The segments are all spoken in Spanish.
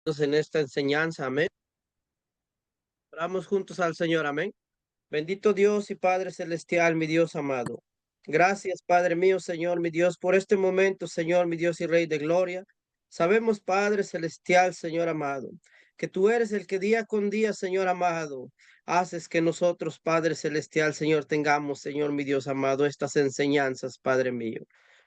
En esta enseñanza, amén. Oramos juntos al Señor, amén. Bendito Dios y Padre celestial, mi Dios amado. Gracias, Padre mío, Señor, mi Dios, por este momento, Señor, mi Dios y Rey de gloria. Sabemos, Padre celestial, Señor amado, que tú eres el que día con día, Señor amado, haces que nosotros, Padre celestial, Señor, tengamos, Señor, mi Dios amado, estas enseñanzas, Padre mío.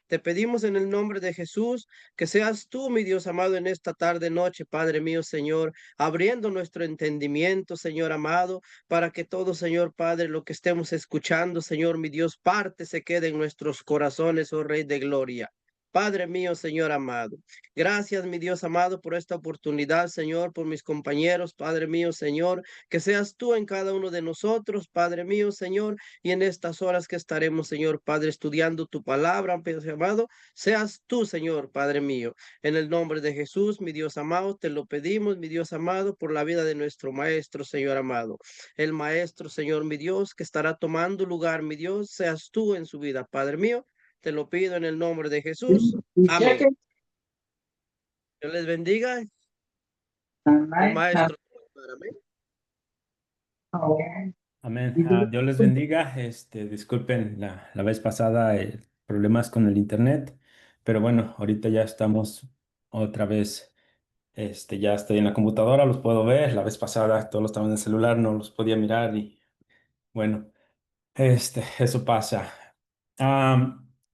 Te pedimos en el nombre de Jesús que seas tú, mi Dios amado, en esta tarde, noche, Padre mío, Señor, abriendo nuestro entendimiento, Señor amado, para que todo, Señor Padre, lo que estemos escuchando, Señor mi Dios, parte se quede en nuestros corazones, oh Rey de Gloria. Padre mío, Señor amado. Gracias, mi Dios amado, por esta oportunidad, Señor, por mis compañeros, Padre mío, Señor, que seas tú en cada uno de nosotros, Padre mío, Señor, y en estas horas que estaremos, Señor Padre, estudiando tu palabra, Padre amado, seas tú, Señor, Padre mío. En el nombre de Jesús, mi Dios amado, te lo pedimos, mi Dios amado, por la vida de nuestro Maestro, Señor amado. El Maestro, Señor mi Dios, que estará tomando lugar, mi Dios, seas tú en su vida, Padre mío. Te lo pido en el nombre de Jesús. Amén. Dios les bendiga. El Maestro. Amén. Amén. Dios les bendiga. Disculpen la vez pasada problemas con el internet, pero bueno, ahorita ya estamos otra vez. Ya estoy en la computadora, los puedo ver. La vez pasada todos estaban en el celular, no los podía mirar y bueno, eso pasa.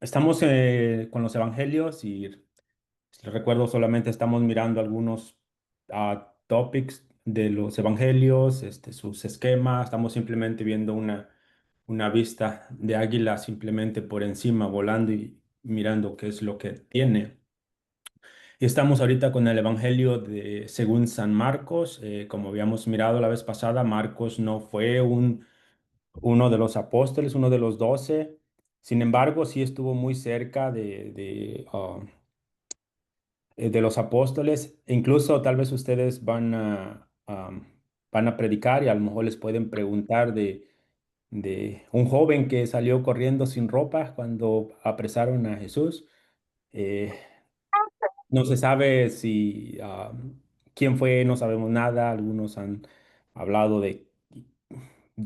Estamos con los evangelios y les recuerdo solamente estamos mirando algunos topics de los evangelios, sus esquemas. Estamos simplemente viendo una vista de águila simplemente por encima, volando y mirando qué es lo que tiene. Y estamos ahorita con el evangelio de según San Marcos. Como habíamos mirado la vez pasada, Marcos no fue uno de los apóstoles, uno de los 12. Sin embargo, sí estuvo muy cerca de los apóstoles. E incluso tal vez ustedes van a predicar y a lo mejor les pueden preguntar de un joven que salió corriendo sin ropa cuando apresaron a Jesús. Eh, no se sabe si quién fue, no sabemos nada. Algunos han hablado de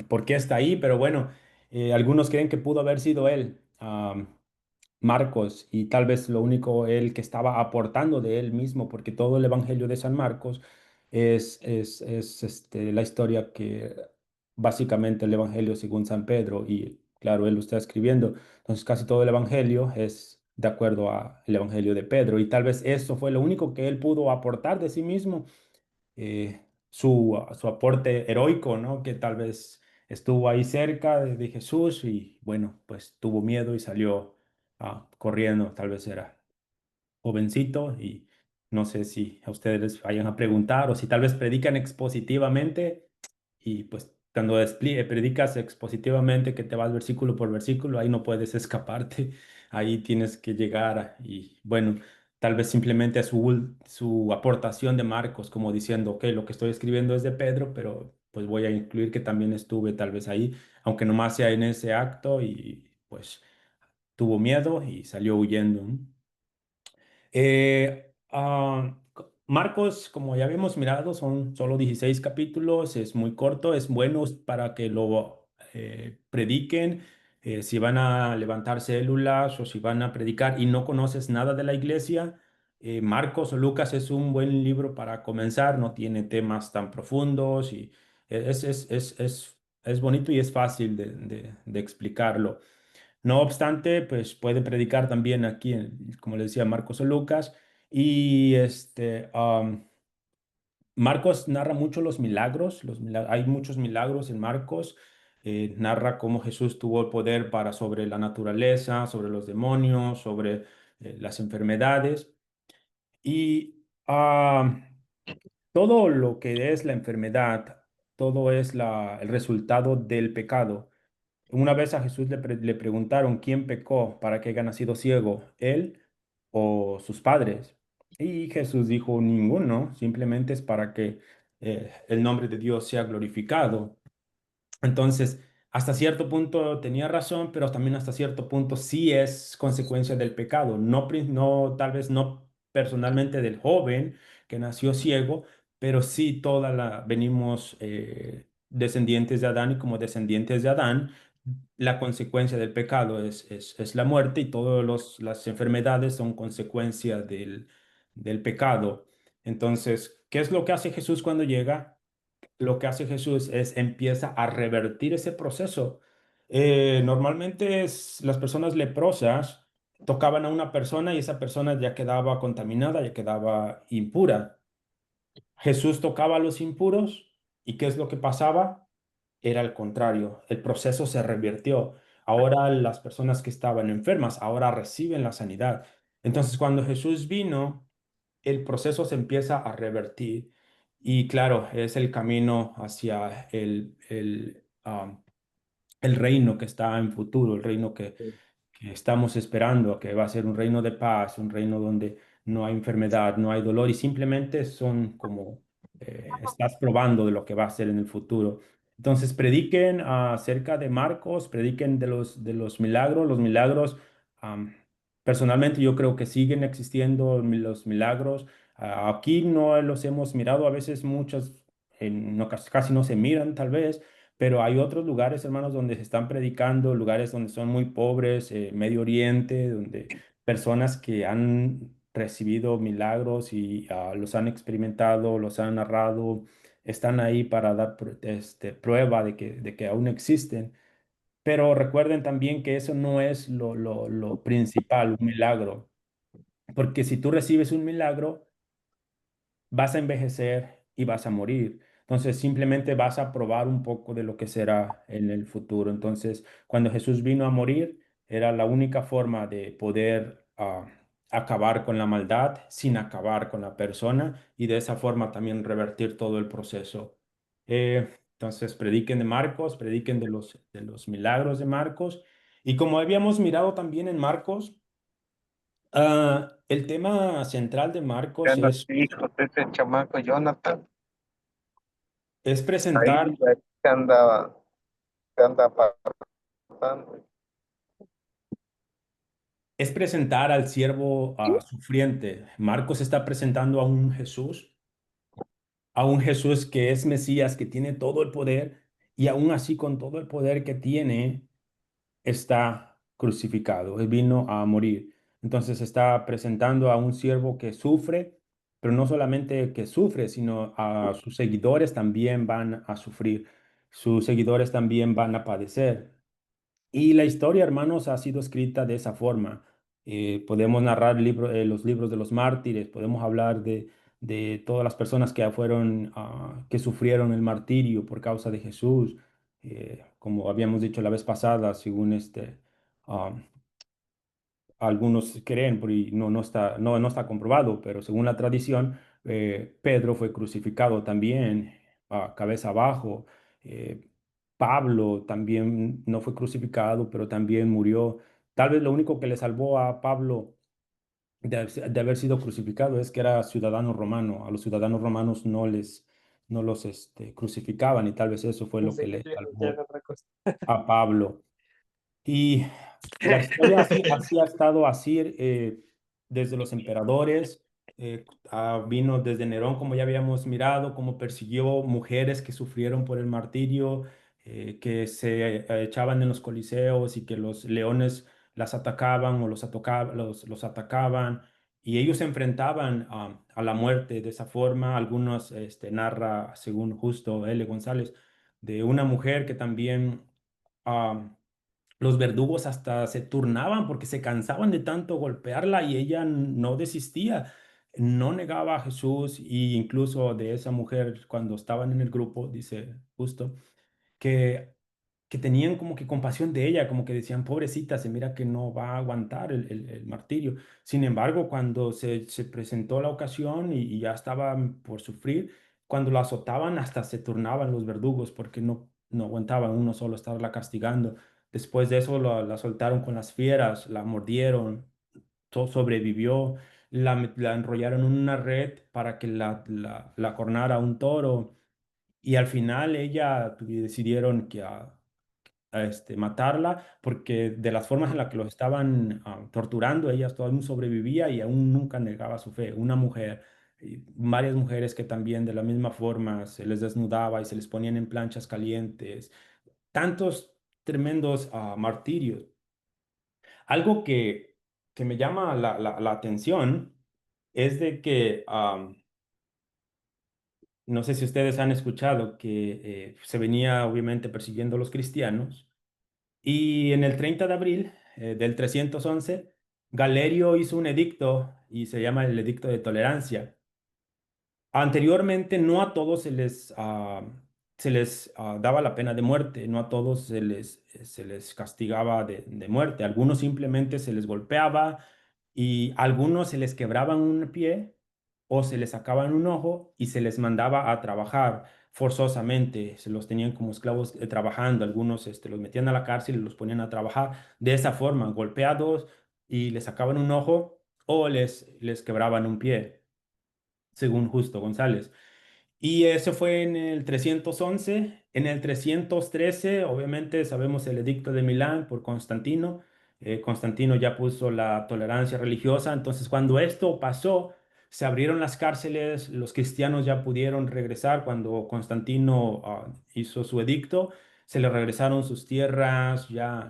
por qué está ahí, pero bueno, algunos creen que pudo haber sido él. Marcos, y tal vez lo único él que estaba aportando de él mismo, porque todo el Evangelio de San Marcos es la historia que básicamente el Evangelio según San Pedro, y claro, él lo está escribiendo, entonces casi todo el Evangelio es de acuerdo al Evangelio de Pedro, y tal vez eso fue lo único que él pudo aportar de sí mismo, su aporte heroico, ¿no? Que tal vez estuvo ahí cerca de Jesús y bueno, pues tuvo miedo y salió corriendo, tal vez era jovencito y no sé si a ustedes les vayan a preguntar o si tal vez predican expositivamente y pues cuando predicas expositivamente que te vas versículo por versículo, ahí no puedes escaparte, ahí tienes que y bueno, tal vez simplemente su aportación de Marcos, como diciendo, ok, lo que estoy escribiendo es de Pedro, pero pues voy a incluir que también estuve tal vez ahí, aunque nomás sea en ese acto y pues tuvo miedo y salió huyendo, ¿no? Marcos, como ya habíamos mirado, son solo 16 capítulos, es muy corto, es bueno para que lo prediquen, si van a levantar células o si van a predicar y no conoces nada de la iglesia. Marcos o Lucas es un buen libro para comenzar, no tiene temas tan profundos y es bonito y es fácil de explicarlo. No obstante, pues puede predicar también aquí, como le decía, Marcos o Lucas. Y Marcos narra mucho los milagros, hay muchos milagros en Marcos. Narra cómo Jesús tuvo el poder para sobre la naturaleza, sobre los demonios, sobre las enfermedades. Y todo lo que es la enfermedad, todo es el resultado del pecado. Una vez a Jesús le preguntaron quién pecó para que haya nacido ciego, él o sus padres. Y Jesús dijo ninguno, simplemente es para que el nombre de Dios sea glorificado. Entonces, hasta cierto punto tenía razón, pero también hasta cierto punto sí es consecuencia del pecado. No, tal vez no personalmente del joven, que nació ciego, pero sí venimos descendientes de Adán y como descendientes de Adán, la consecuencia del pecado es la muerte y todas las enfermedades son consecuencia del pecado. Entonces, ¿qué es lo que hace Jesús cuando llega? Lo que hace Jesús es empieza a revertir ese proceso. Normalmente las personas leprosas tocaban a una persona y esa persona ya quedaba contaminada, ya quedaba impura. Jesús tocaba a los impuros y ¿qué es lo que pasaba? Era al contrario, el proceso se revirtió. Ahora las personas que estaban enfermas ahora reciben la sanidad. Entonces, cuando Jesús vino, el proceso se empieza a revertir y claro, es el camino hacia el reino que está en futuro, el reino que estamos esperando, que va a ser un reino de paz, un reino donde no hay enfermedad, no hay dolor y simplemente son como estás probando de lo que va a ser en el futuro. Entonces, prediquen acerca de Marcos, prediquen de los milagros. Los milagros, am, personalmente yo creo que siguen existiendo los milagros. Aquí no los hemos mirado, a veces muchas, casi no se miran tal vez, pero hay otros lugares, hermanos, donde se están predicando, lugares donde son muy pobres, Medio Oriente, donde personas que han recibido milagros y los han experimentado, los han narrado, están ahí para dar prueba de que aún existen. Pero recuerden también que eso no es lo principal, un milagro, porque si tú recibes un milagro, vas a envejecer y vas a morir. Entonces simplemente vas a probar un poco de lo que será en el futuro. Entonces, cuando Jesús vino a morir, era la única forma de poder acabar con la maldad sin acabar con la persona y de esa forma también revertir todo el proceso. Entonces, prediquen de Marcos, prediquen de los milagros de Marcos. Y como habíamos mirado también en Marcos, el tema central de Ya Marcos no te dijo ese chamaco Jonathan, es ahí presentar, se anda pasando. es presentar al siervo sufriente. Marcos está presentando a un Jesús que es Mesías, que tiene todo el poder, y aún así con todo el poder que tiene, está crucificado. Él vino a morir. Entonces está presentando a un siervo que sufre, pero no solamente que sufre, sino a sus seguidores también van a sufrir. Sus seguidores también van a padecer. Y la historia, hermanos, ha sido escrita de esa forma. Podemos narrar los libros de los mártires, podemos hablar de todas las personas que fueron, que sufrieron el martirio por causa de Jesús. Como habíamos dicho la vez pasada, según ah, algunos creen, y no está comprobado, pero según la tradición, Pedro fue crucificado también, cabeza abajo. Eh, Pablo también no fue crucificado, pero también murió. Tal vez lo único que le salvó a Pablo de haber sido crucificado es que era ciudadano romano. A los ciudadanos romanos no los crucificaban y tal vez eso fue lo Pensé que que le te iba a decir salvó otra cosa. a Pablo. Y la historia así ha estado así desde los emperadores, vino desde Nerón, como ya habíamos mirado, cómo persiguió mujeres que sufrieron por el martirio, que se echaban en los coliseos y que los leones las atacaban o los atacaban. Y ellos se enfrentaban a la muerte de esa forma. Algunos narra, según Justo L. González, de una mujer que también ah, los verdugos hasta se turnaban porque se cansaban de tanto golpearla y ella no desistía, no negaba a Jesús y incluso de esa mujer cuando estaban en el grupo, dice justo, que, que tenían como que compasión de ella, como que decían, pobrecita, se mira que no va a aguantar el martirio. Sin embargo, cuando se presentó la ocasión y ya estaban por sufrir, cuando la azotaban hasta se turnaban los verdugos porque no aguantaban uno solo estarla castigando. Después de eso la soltaron con las fieras, la mordieron, sobrevivió, la enrollaron en una red para que la cornara un toro y al final decidieron que matarla porque de las formas en las que los estaban torturando, ella aún sobrevivía y aún nunca negaba su fe. Una mujer y varias mujeres que también de la misma forma se les desnudaba y se les ponían en planchas calientes, tantos tremendos martirios. Algo que me llama la atención es de que, no sé si ustedes han escuchado que se venía obviamente persiguiendo a los cristianos y en el 30 de abril del 311, Galerio hizo un edicto y se llama el Edicto de Tolerancia. Anteriormente no a todos se les daba la pena de muerte, no a todos se les castigaba de muerte. Algunos simplemente se les golpeaba y a algunos se les quebraban un pie o se les sacaban un ojo y se les mandaba a trabajar forzosamente. Se los tenían como esclavos trabajando. Algunos los metían a la cárcel y los ponían a trabajar de esa forma, golpeados y les sacaban un ojo o les quebraban un pie, según Justo González. Y eso fue en el 311. En el 313, obviamente, sabemos el edicto de Milán por Constantino. Constantino ya puso la tolerancia religiosa. Entonces, cuando esto pasó, se abrieron las cárceles, los cristianos ya pudieron regresar. Cuando Constantino hizo su edicto, se les regresaron sus tierras, ya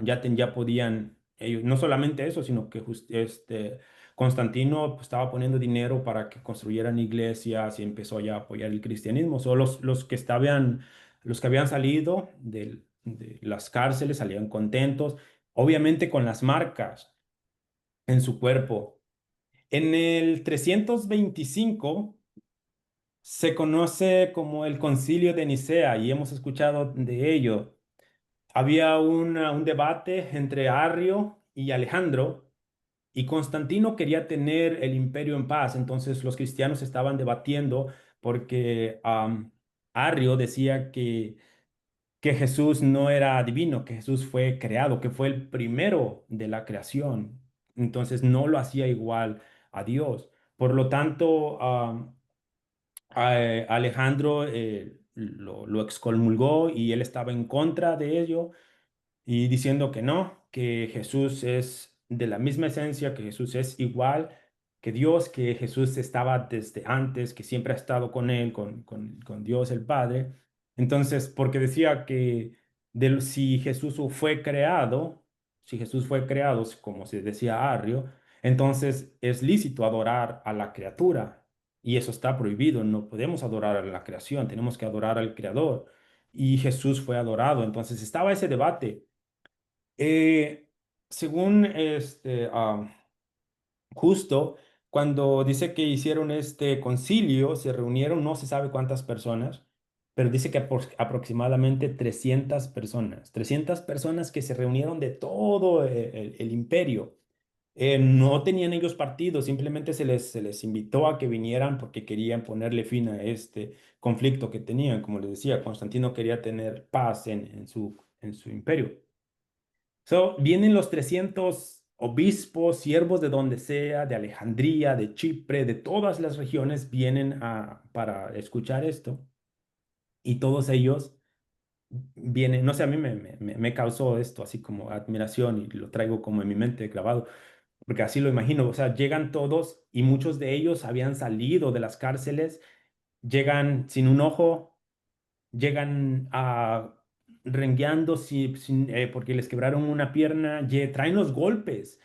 podían, ellos, no solamente eso, sino que Constantino pues, estaba poniendo dinero para que construyeran iglesias y empezó ya a apoyar el cristianismo. Solo los que habían salido de las cárceles salían contentos, obviamente con las marcas en su cuerpo. En el 325 se conoce como el Concilio de Nicea y hemos escuchado de ello. Había un debate entre Arrio y Alejandro y Constantino quería tener el imperio en paz, entonces los cristianos estaban debatiendo porque Arrio decía que Jesús no era divino, que Jesús fue creado, que fue el primero de la creación, entonces no lo hacía igual a Dios. Por lo tanto, Alejandro lo excomulgó y él estaba en contra de ello y diciendo que no, que Jesús es de la misma esencia, que Jesús es igual que Dios, que Jesús estaba desde antes, que siempre ha estado con él, con Dios el Padre. Entonces, porque decía que si Jesús fue creado, si Jesús fue creado, como se decía Arrio, entonces es lícito adorar a la criatura. Y eso está prohibido, no podemos adorar a la creación, tenemos que adorar al Creador. Y Jesús fue adorado. Entonces estaba ese debate. Eh, según Justo, cuando dice que hicieron este concilio, se reunieron no se sabe cuántas personas, pero dice que aproximadamente 300 personas, 300 personas que se reunieron de todo el imperio. No tenían ellos partido, simplemente se les invitó a que vinieran porque querían ponerle fin a este conflicto que tenían. Como les decía, Constantino quería tener paz en su imperio. Vienen los 300 obispos, siervos de donde sea, de Alejandría, de Chipre, de todas las regiones, vienen para escuchar esto. Y todos ellos vienen, no sé, a mí me causó esto así como admiración y lo traigo como en mi mente grabado, porque así lo imagino. O sea, llegan todos y muchos de ellos habían salido de las cárceles, llegan sin un ojo, llegan rengueando porque les quebraron una pierna, traen los golpes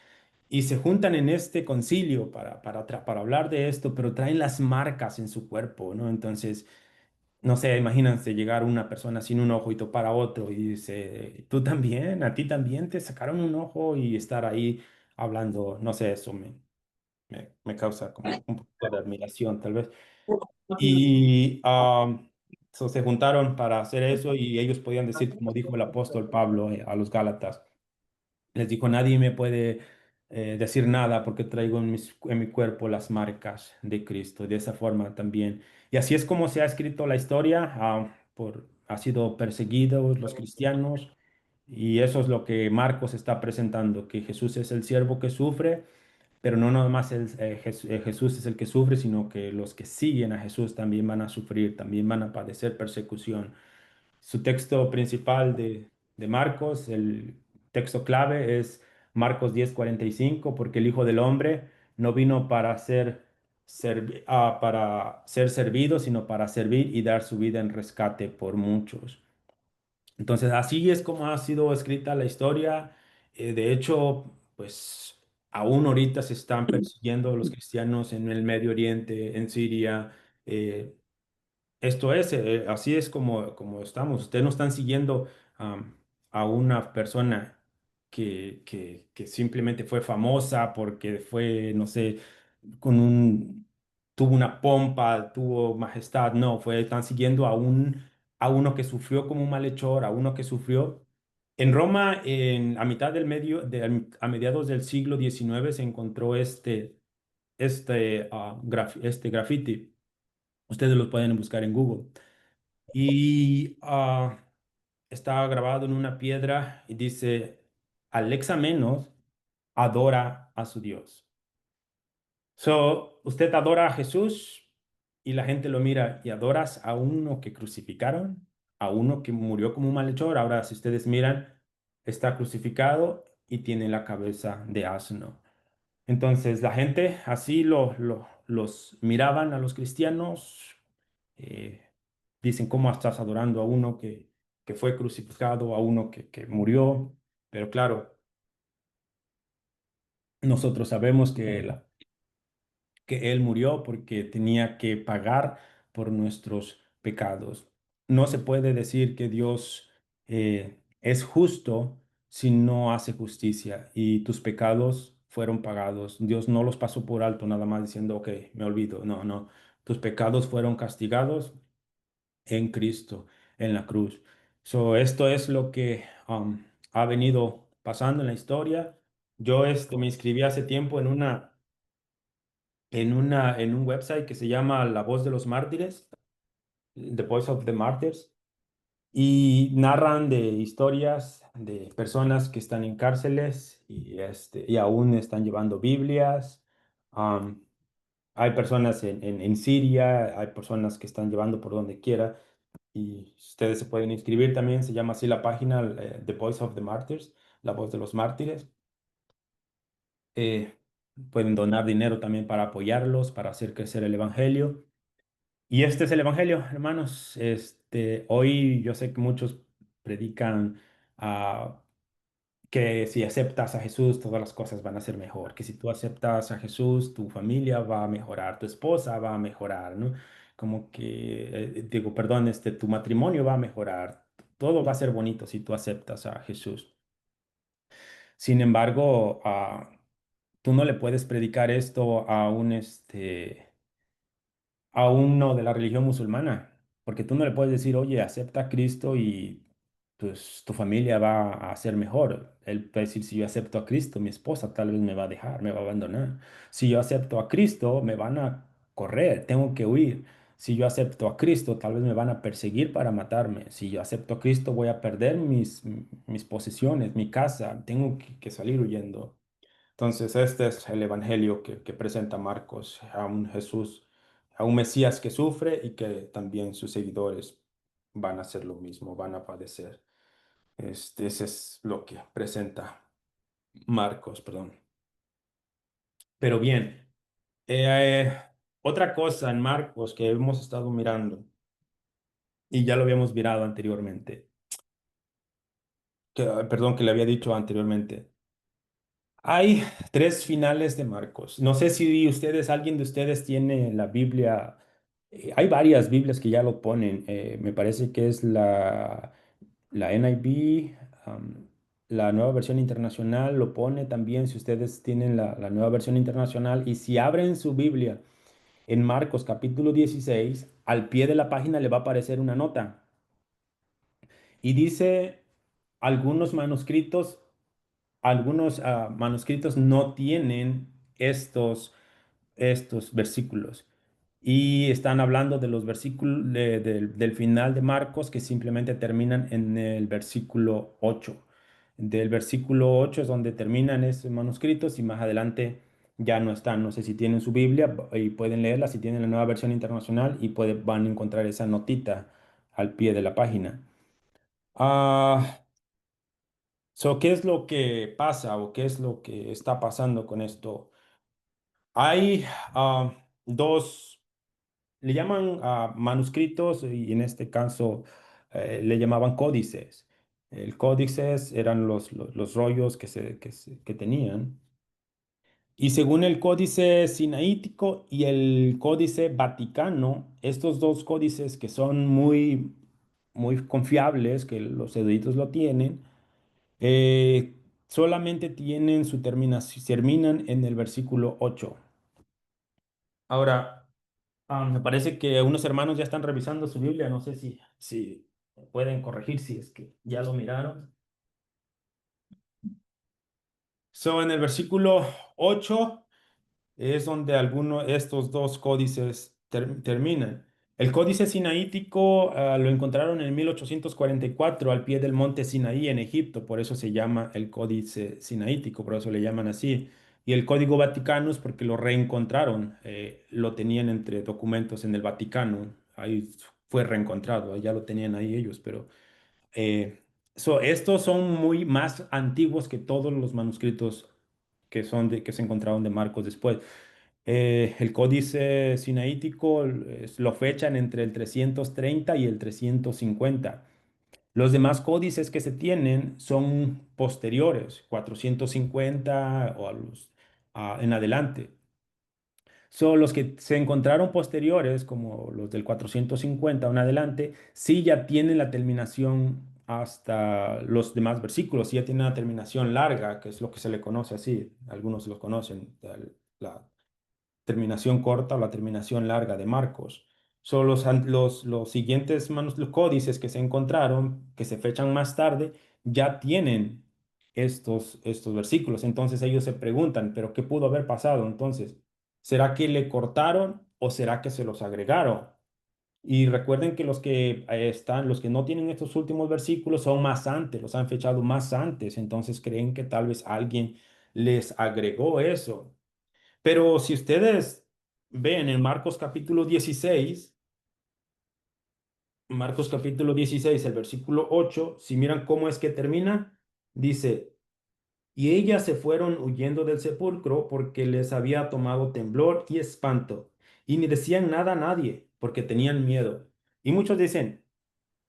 y se juntan en este concilio para hablar de esto, pero traen las marcas en su cuerpo, ¿no? Entonces, no sé, imagínense llegar una persona sin un ojo y topar a otro y dice, tú también, a ti también te sacaron un ojo y estar ahí hablando, no sé, eso me causa como un poco de admiración, tal vez. Y se juntaron para hacer eso y ellos podían decir, como dijo el apóstol Pablo a los Gálatas, les dijo, nadie me puede decir nada porque traigo en mi cuerpo las marcas de Cristo. De esa forma también. Y así es como se ha escrito la historia. Ha sido perseguidos los cristianos y eso es lo que Marcos está presentando, que Jesús es el siervo que sufre, pero no nada más Jesús es el que sufre, sino que los que siguen a Jesús también van a sufrir, también van a padecer persecución. Su texto principal de Marcos, el texto clave es Marcos 10:45, porque el Hijo del Hombre no vino para ser para ser servido, sino para servir y dar su vida en rescate por muchos. Entonces, así es como ha sido escrita la historia. De hecho, pues aún ahorita se están persiguiendo los cristianos en el Medio Oriente, en Siria. eh, Esto es, así es como estamos. Ustedes no están siguiendo am, a una persona que simplemente fue famosa porque fue, no sé, tuvo una pompa, tuvo majestad. No, están siguiendo a uno que sufrió como un malhechor, a uno que sufrió. En Roma, a mitad del a mediados del siglo XIX, se encontró este graffiti. Ustedes lo pueden buscar en Google. Y estaba grabado en una piedra y dice, Alexa menos adora a su Dios. So, usted adora a Jesús y la gente lo mira y adoras a uno que crucificaron, a uno que murió como un malhechor. Ahora, si ustedes miran, está crucificado y tiene la cabeza de asno. Entonces, la gente así los miraban a los cristianos. eh, Dicen, ¿cómo estás adorando a uno que fue crucificado, a uno que murió? Pero claro, nosotros sabemos que Él murió porque tenía que pagar por nuestros pecados. No se puede decir que Dios es justo si no hace justicia y tus pecados fueron pagados. Dios no los pasó por alto nada más diciendo, ok, me olvido. No, no. Tus pecados fueron castigados en Cristo, en la cruz. So, esto es lo que ha venido pasando en la historia. Yo me inscribí hace tiempo en un website que se llama La Voz de los Mártires, The Voice of the Martyrs, y narran de historias de personas que están en cárceles y aún están llevando Biblias. Am, Hay personas en Siria, hay personas que están llevando por donde quiera. Y ustedes se pueden inscribir también, se llama así la página, The Voice of the Martyrs, la voz de los mártires. Eh, Pueden donar dinero también para apoyarlos, para hacer crecer el evangelio. Y este es el evangelio, hermanos. Hoy yo sé que muchos predican ah, que si aceptas a Jesús, todas las cosas van a ser mejor, que si tú aceptas a Jesús, tu familia va a mejorar, tu esposa va a mejorar, ¿no? Como que, digo, perdón, tu matrimonio va a mejorar, todo va a ser bonito si tú aceptas a Jesús. Sin embargo, tú no le puedes predicar esto a uno de la religión musulmana, porque tú no le puedes decir, oye, acepta a Cristo y pues tu familia va a ser mejor. Él puede decir, si yo acepto a Cristo, mi esposa tal vez me va a dejar, me va a abandonar. Si yo acepto a Cristo, me van a correr, tengo que huir. Si yo acepto a Cristo, tal vez me van a perseguir para matarme. Si yo acepto a Cristo, voy a perder mis posesiones, mi casa, tengo que salir huyendo. Entonces, este es el evangelio que presenta Marcos, a un Jesús, a un Mesías que sufre y que también sus seguidores van a hacer lo mismo, van a padecer. Ese es lo que presenta Marcos, perdón. Pero bien, eh, otra cosa en Marcos que hemos estado mirando y ya lo habíamos mirado anteriormente, perdón, que le había dicho anteriormente. Hay tres finales de Marcos. No sé si alguien de ustedes tiene la Biblia. Hay varias Biblias que ya lo ponen. Me parece que es la NIV, la nueva versión internacional lo pone también. Si ustedes tienen la nueva versión internacional y si abren su Biblia en Marcos capítulo 16, al pie de la página le va a aparecer una nota y dice algunos manuscritos. Algunos manuscritos no tienen estos versículos y están hablando de los versículos del final de Marcos que simplemente terminan en el versículo 8. Del versículo 8 es donde terminan esos manuscritos y más adelante ya no están. No sé si tienen su Biblia y pueden leerla, si tienen la nueva versión internacional y van a encontrar esa notita al pie de la página. Ah, ¿Qué es lo que pasa o qué es lo que está pasando con esto? Hay dos, le llaman manuscritos y en este caso le llamaban códices. El códices eran los rollos que tenían. Y según el Códice Sinaítico y el Códice Vaticano, estos dos códices que son muy confiables, que los eruditos lo tienen, solamente tienen su terminación, terminan en el versículo 8. Ahora, me parece que unos hermanos ya están revisando su Biblia, no sé si pueden corregir si es que ya lo miraron. En el versículo 8 es donde algunos de estos dos códices terminan. El códice sinaítico lo encontraron en 1844 al pie del monte Sinaí en Egipto, por eso se llama el códice sinaítico, por eso le llaman así. Y el código Vaticano es porque lo reencontraron, lo tenían entre documentos en el Vaticano, ahí fue reencontrado, ya lo tenían ahí ellos, pero estos son muy más antiguos que todos los manuscritos que se encontraron de Marcos después. El códice sinaítico lo fechan entre el 330 y el 350. Los demás códices que se tienen son posteriores, 450 o en adelante. Los que se encontraron posteriores, como los del 450 en adelante, sí ya tienen la terminación hasta los demás versículos, sí ya tienen una terminación larga, que es lo que se le conoce así, algunos lo conocen, la terminación corta o la terminación larga de Marcos. Son los siguientes los códices que se encontraron, que se fechan más tarde, ya tienen estos versículos. Entonces ellos se preguntan, ¿pero qué pudo haber pasado? Entonces, ¿será que le cortaron o será que se los agregaron? Y recuerden que los que no tienen estos últimos versículos son más antes, los han fechado más antes, entonces creen que tal vez alguien les agregó eso. Pero si ustedes ven en Marcos capítulo 16 el versículo 8, si miran cómo es que termina, dice, y ellas se fueron huyendo del sepulcro porque les había tomado temblor y espanto, y ni decían nada a nadie porque tenían miedo. Y muchos dicen,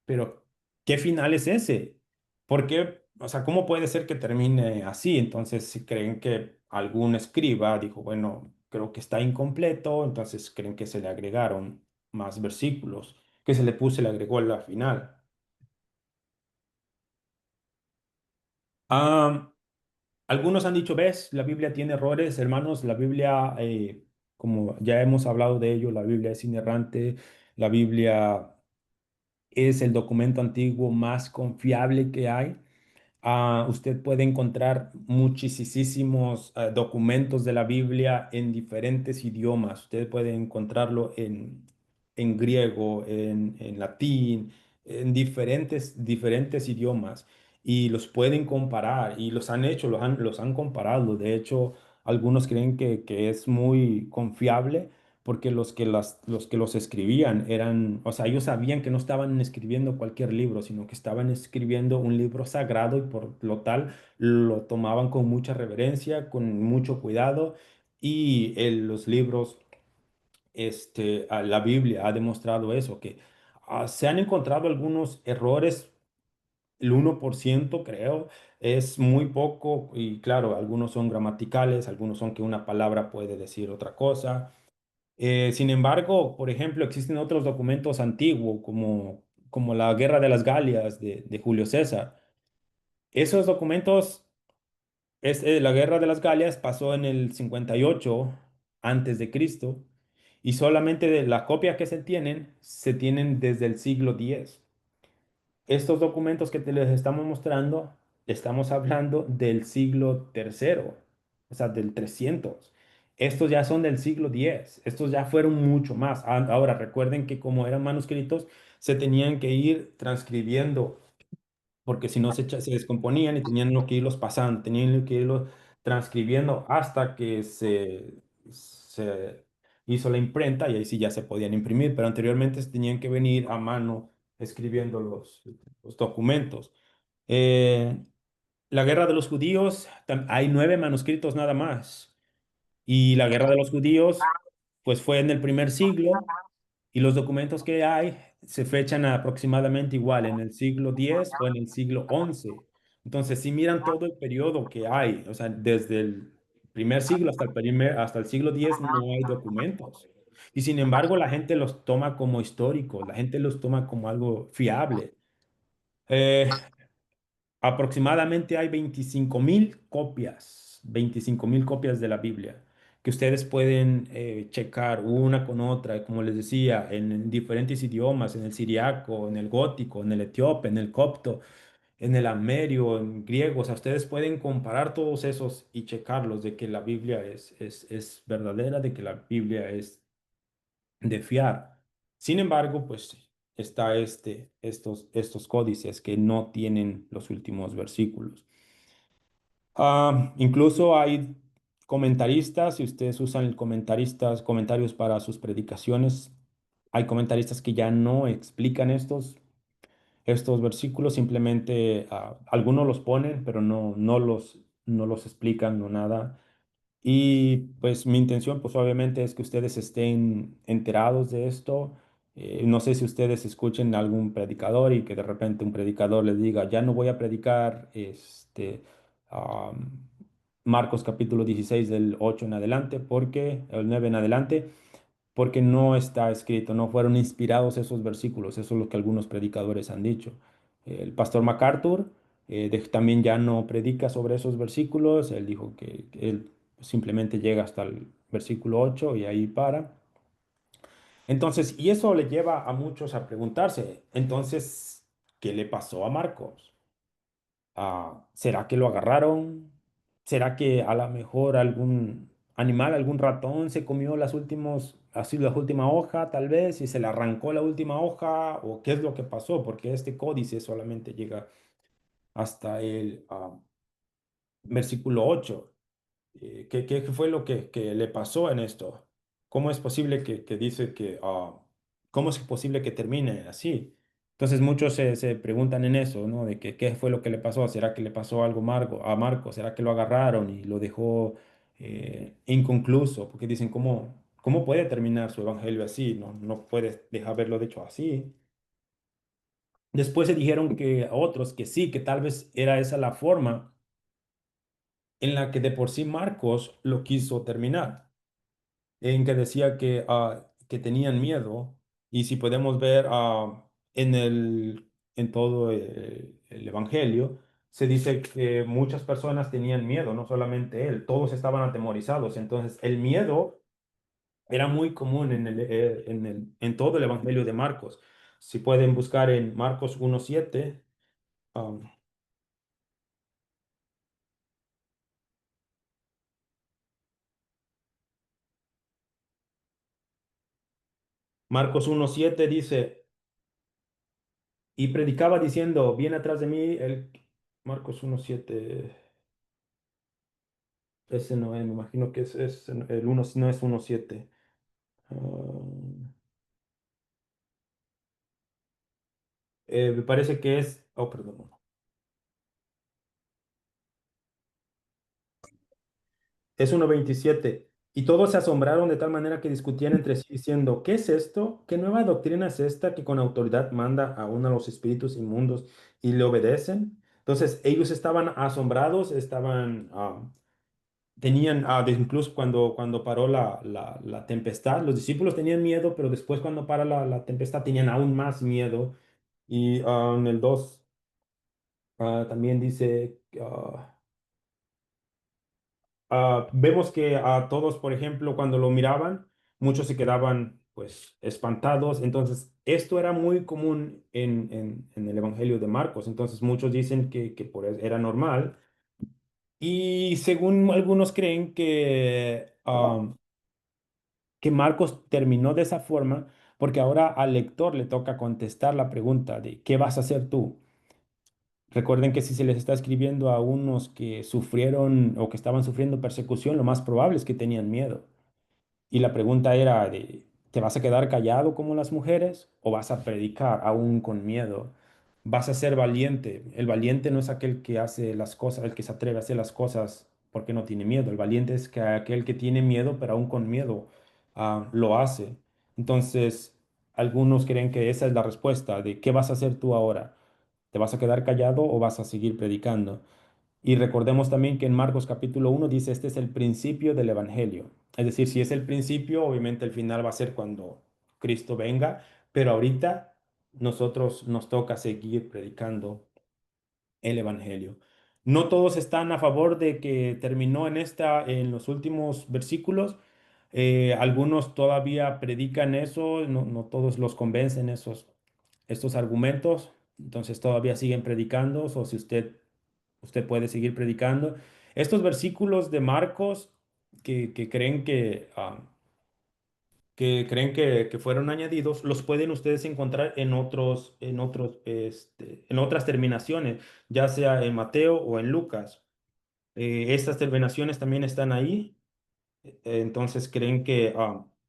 pero, ¿qué final es ese? ¿Por qué? O sea, ¿cómo puede ser que termine así? Entonces, si creen que algún escriba dijo, bueno, creo que está incompleto, entonces creen que se le agregaron más versículos, que le agregó la final. Ah, algunos han dicho, ves, la Biblia tiene errores, hermanos, la Biblia, como ya hemos hablado de ello, la Biblia es inerrante, la Biblia es el documento antiguo más confiable que hay. Usted puede encontrar muchísimos documentos de la Biblia en diferentes idiomas. Usted puede encontrarlo en griego, en latín, en diferentes idiomas. Y los pueden comparar y los han hecho, los han comparado. De hecho, algunos creen que es muy confiable porque los que los escribían eran, o sea, ellos sabían que no estaban escribiendo cualquier libro, sino que estaban escribiendo un libro sagrado y por lo tal lo tomaban con mucha reverencia, con mucho cuidado y los libros, la Biblia ha demostrado eso, que se han encontrado algunos errores. El 1% creo es muy poco y claro, algunos son gramaticales, algunos son que una palabra puede decir otra cosa. Sin embargo, por ejemplo, existen otros documentos antiguos como la Guerra de las Galias de Julio César. Esos documentos, la Guerra de las Galias pasó en el 58 antes de Cristo y solamente de la copia que se tienen desde el siglo X. Estos documentos que les estamos mostrando, estamos hablando del siglo tercero, o sea, del 300. Estos ya son del siglo X, estos ya fueron mucho más. Ahora, recuerden que como eran manuscritos, se tenían que ir transcribiendo, porque si no se descomponían y tenían que irlos pasando, tenían que irlos transcribiendo hasta que se hizo la imprenta y ahí sí ya se podían imprimir, pero anteriormente se tenían que venir a mano escribiendo los documentos. Eh, la guerra de los judíos, hay 9 manuscritos nada más. Y la guerra de los judíos pues fue en el primer siglo y los documentos que hay se fechan aproximadamente igual en el siglo X o en el siglo XI. Entonces, si miran todo el periodo que hay, o sea, desde el primer siglo hasta el siglo X no hay documentos. Y sin embargo, la gente los toma como históricos, la gente los toma como algo fiable. Eh, Aproximadamente hay 25.000 copias de la Biblia que ustedes pueden checar una con otra, como les decía, en diferentes idiomas, en el siriaco, en el gótico, en el etíope, en el copto, en el amerio, en griego. O sea, ustedes pueden comparar todos esos y checarlos de que la Biblia es verdadera, de que la Biblia es de fiar. Sin embargo, pues está estos códices que no tienen los últimos versículos. Incluso hay comentaristas, si ustedes usan comentarios para sus predicaciones, hay comentaristas que ya no explican estos versículos, simplemente algunos los ponen, pero no los explican, no nada. Y pues mi intención, pues obviamente es que ustedes estén enterados de esto. No sé si ustedes escuchen a algún predicador y que de repente un predicador les diga, ya no voy a predicar am, Marcos capítulo 16 del 8 en adelante, el 9 en adelante, porque no está escrito, no fueron inspirados esos versículos. Eso es lo que algunos predicadores han dicho. El pastor MacArthur también ya no predica sobre esos versículos. Él dijo que él simplemente llega hasta el versículo 8 y ahí para. Entonces, y eso le lleva a muchos a preguntarse, entonces, ¿qué le pasó a Marcos? ¿Será que lo agarraron? ¿Será que a lo mejor algún animal, algún ratón se comió así la última hoja, tal vez, y se le arrancó la última hoja? ¿O qué es lo que pasó? Porque este códice solamente llega hasta el versículo 8. ¿Qué fue lo que le pasó en esto? ¿Cómo es posible que dice cómo es posible que termine así? Entonces muchos se preguntan en eso, ¿no? De que qué fue lo que le pasó. ¿Será que le pasó algo a Marco? ¿Será que lo agarraron y lo dejó inconcluso? Porque dicen, ¿cómo puede terminar su evangelio así? No puede dejar haberlo dicho así. Después se dijeron que a otros que sí, que tal vez era esa la forma en la que de por sí Marcos lo quiso terminar, en que decía que tenían miedo. Y si podemos ver en todo el Evangelio, se dice que muchas personas tenían miedo, no solamente él, todos estaban atemorizados. Entonces, el miedo era muy común en todo el Evangelio de Marcos. Si pueden buscar en Marcos 1:7, um, Marcos 1:7 dice, y predicaba diciendo, viene atrás de mí Marcos 1:7. Ese no es, me imagino que es el uno, no es 1:7. Ah, me parece que oh, perdón. Es 1:27. Y todos se asombraron de tal manera que discutían entre sí diciendo, ¿qué es esto? ¿Qué nueva doctrina es esta que con autoridad manda aún a los espíritus inmundos y le obedecen? Entonces ellos estaban asombrados, incluso cuando paró la tempestad, los discípulos tenían miedo, pero después cuando para la tempestad tenían aún más miedo. Y en el 2 también dice, vemos que a todos, por ejemplo, cuando lo miraban, muchos se quedaban pues espantados. Entonces, esto era muy común en el Evangelio de Marcos. Entonces, muchos dicen que era normal. Y según algunos creen que Marcos terminó de esa forma porque ahora al lector le toca contestar la pregunta de ¿qué vas a hacer tú? Recuerden que si se les está escribiendo a unos que sufrieron o que estaban sufriendo persecución, lo más probable es que tenían miedo. Y la pregunta era ¿te vas a quedar callado como las mujeres o vas a predicar aún con miedo? ¿Vas a ser valiente? El valiente no es aquel que hace las cosas, el que se atreve a hacer las cosas porque no tiene miedo. El valiente es aquel que tiene miedo, pero aún con miedo lo hace. Entonces, algunos creen que esa es la respuesta de qué vas a hacer tú ahora. ¿Te vas a quedar callado o vas a seguir predicando? Y recordemos también que en Marcos capítulo 1 dice, este es el principio del Evangelio. Es decir, si es el principio, obviamente el final va a ser cuando Cristo venga, pero ahorita nosotros nos toca seguir predicando el Evangelio. No todos están a favor de que terminó en los últimos versículos. Algunos todavía predican eso, no todos los convencen estos argumentos, entonces todavía siguen predicando, o si usted puede seguir predicando. Estos versículos de Marcos que creen que fueron añadidos, los pueden ustedes encontrar en otras terminaciones, ya sea en Mateo o en Lucas. Estas terminaciones también están ahí, entonces creen que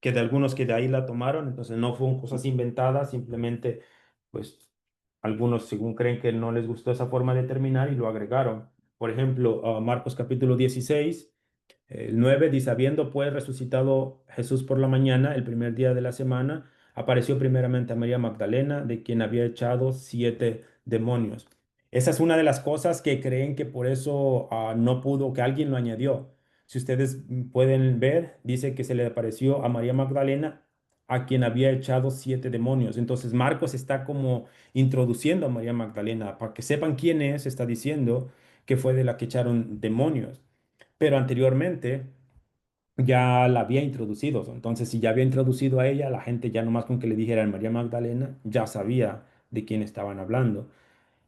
de algunos que de ahí la tomaron, entonces no fueron cosas inventadas, simplemente pues algunos según creen que no les gustó esa forma de terminar y lo agregaron. Por ejemplo, Marcos capítulo 16. El 9 dice, habiendo pues resucitado Jesús por la mañana, el primer día de la semana, apareció primeramente a María Magdalena, de quien había echado 7 demonios. Esa es una de las cosas que creen que por eso no pudo, que alguien lo añadió. Si ustedes pueden ver, dice que se le apareció a María Magdalena, a quien había echado 7 demonios. Entonces Marcos está como introduciendo a María Magdalena, para que sepan quién es, está diciendo que fue de la que echaron demonios, pero anteriormente ya la había introducido. Entonces, si ya había introducido a ella, la gente ya nomás con que le dijeran María Magdalena, ya sabía de quién estaban hablando.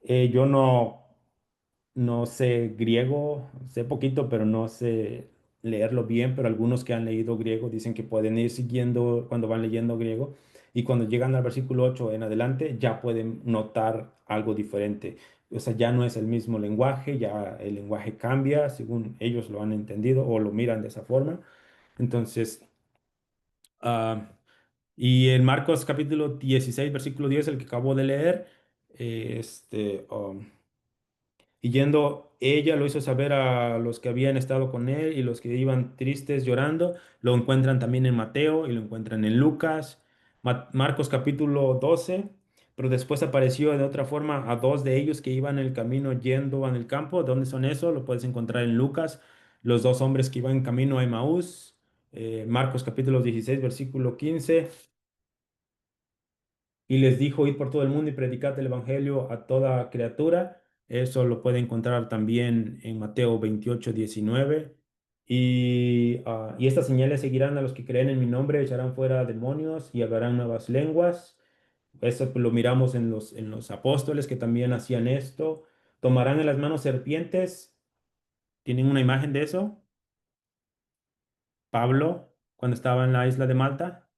Yo no sé griego, sé poquito, pero no sé leerlo bien, pero algunos que han leído griego dicen que pueden ir siguiendo cuando van leyendo griego y cuando llegan al versículo 8 en adelante ya pueden notar algo diferente. O sea, ya no es el mismo lenguaje, ya el lenguaje cambia según ellos lo han entendido o lo miran de esa forma. Entonces, ah, y en Marcos capítulo 16 versículo 10 el que acabo de leer, y yendo ella lo hizo saber a los que habían estado con él y los que iban tristes llorando. Lo encuentran también en Mateo y lo encuentran en Lucas. Marcos capítulo 12. Pero después apareció de otra forma a dos de ellos que iban en el camino yendo en el campo. ¿Dónde son eso? Lo puedes encontrar en Lucas. Los dos hombres que iban en camino a Emaús. Marcos capítulo 16 versículo 15. Y les dijo, id por todo el mundo y predicad el evangelio a toda criatura. Eso lo puede encontrar también en Mateo 28:19. Y estas señales seguirán a los que creen en mi nombre, echarán fuera demonios y hablarán nuevas lenguas. Eso pues, lo miramos en los apóstoles que también hacían esto. Tomarán en las manos serpientes. ¿Tienen una imagen de eso? Pablo, cuando estaba en la isla de Malta.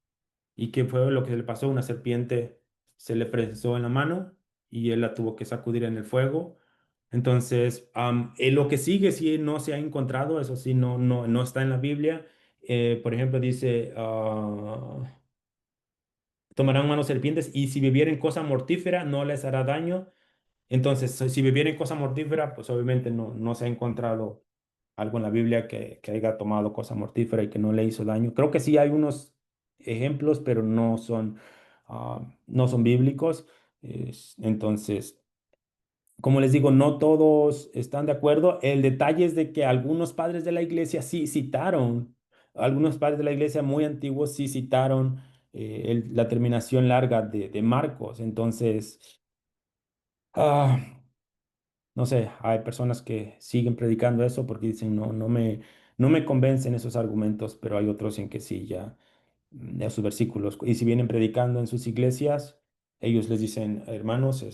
¿Y qué fue lo que le pasó? Una serpiente se le prensó en la mano y él la tuvo que sacudir en el fuego. Entonces, lo que sigue sí no se ha encontrado, eso sí no está en la Biblia. Por ejemplo, dice, tomarán manos serpientes y si bebieren cosa mortífera no les hará daño. Entonces, si bebieren cosa mortífera, pues obviamente no se ha encontrado algo en la Biblia que haya tomado cosa mortífera y que no le hizo daño. Creo que sí hay unos ejemplos, pero no son bíblicos. Entonces, como les digo, no todos están de acuerdo. El detalle es de que algunos padres de la iglesia sí citaron, algunos padres de la iglesia muy antiguos sí citaron la terminación larga de Marcos. Entonces, ah, no sé, hay personas que siguen predicando eso porque dicen, no me convencen esos argumentos, pero hay otros en que sí, ya, esos versículos. Y si vienen predicando en sus iglesias, ellos les dicen, hermanos,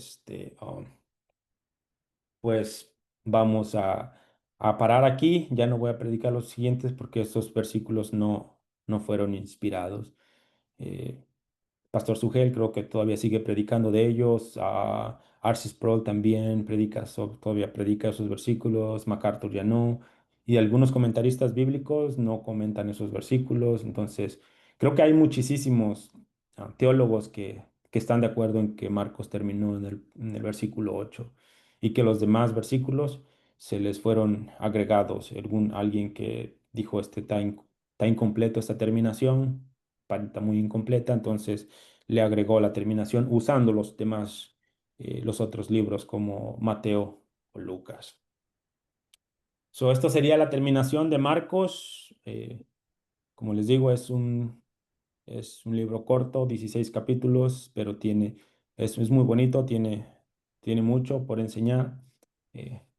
pues vamos a parar aquí, ya no voy a predicar los siguientes porque estos versículos no fueron inspirados. Eh, Pastor Sugel creo que todavía sigue predicando de ellos. Arcis Sproul también todavía predica esos versículos. MacArthur ya no. Y algunos comentaristas bíblicos no comentan esos versículos. Entonces, creo que hay muchísimos teólogos que están de acuerdo en que Marcos terminó en el versículo 8 y que los demás versículos se les fueron agregados. Alguien que dijo, está incompleto esta terminación, palabra muy incompleta, entonces le agregó la terminación usando los demás, los otros libros como Mateo o Lucas. So, esto sería la terminación de Marcos. Como les digo, es un libro corto, 16 capítulos, pero es muy bonito, tiene mucho por enseñar.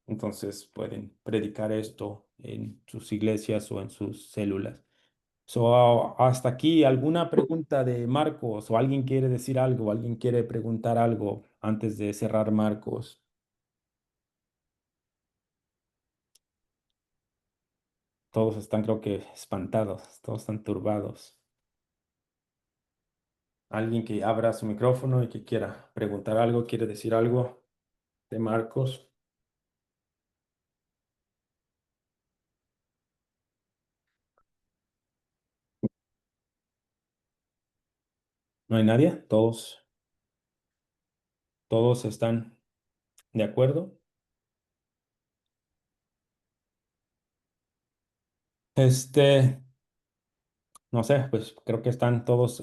Entonces pueden predicar esto en sus iglesias o en sus células. So, hasta aquí, ¿alguna pregunta de Marcos o alguien quiere decir algo, alguien quiere preguntar algo antes de cerrar Marcos? Todos están, creo que, espantados, todos están turbados. Alguien que abra su micrófono y que quiera preguntar algo, quiere decir algo de Marcos. ¿No hay nadie? Todos están de acuerdo. Este, no sé, pues creo que están todos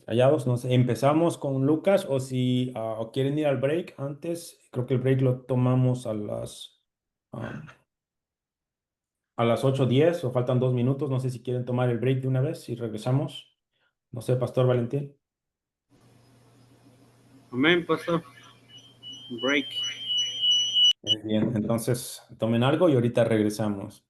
callados. No sé, empezamos con Lucas o si o quieren ir al break antes. Creo que el break lo tomamos um, a las 8:10 o faltan 2 minutos. No sé si quieren tomar el break de una vez y regresamos. No sé, Pastor Valentín. Amén, pastor. Break. Bien, entonces tomen algo y ahorita regresamos.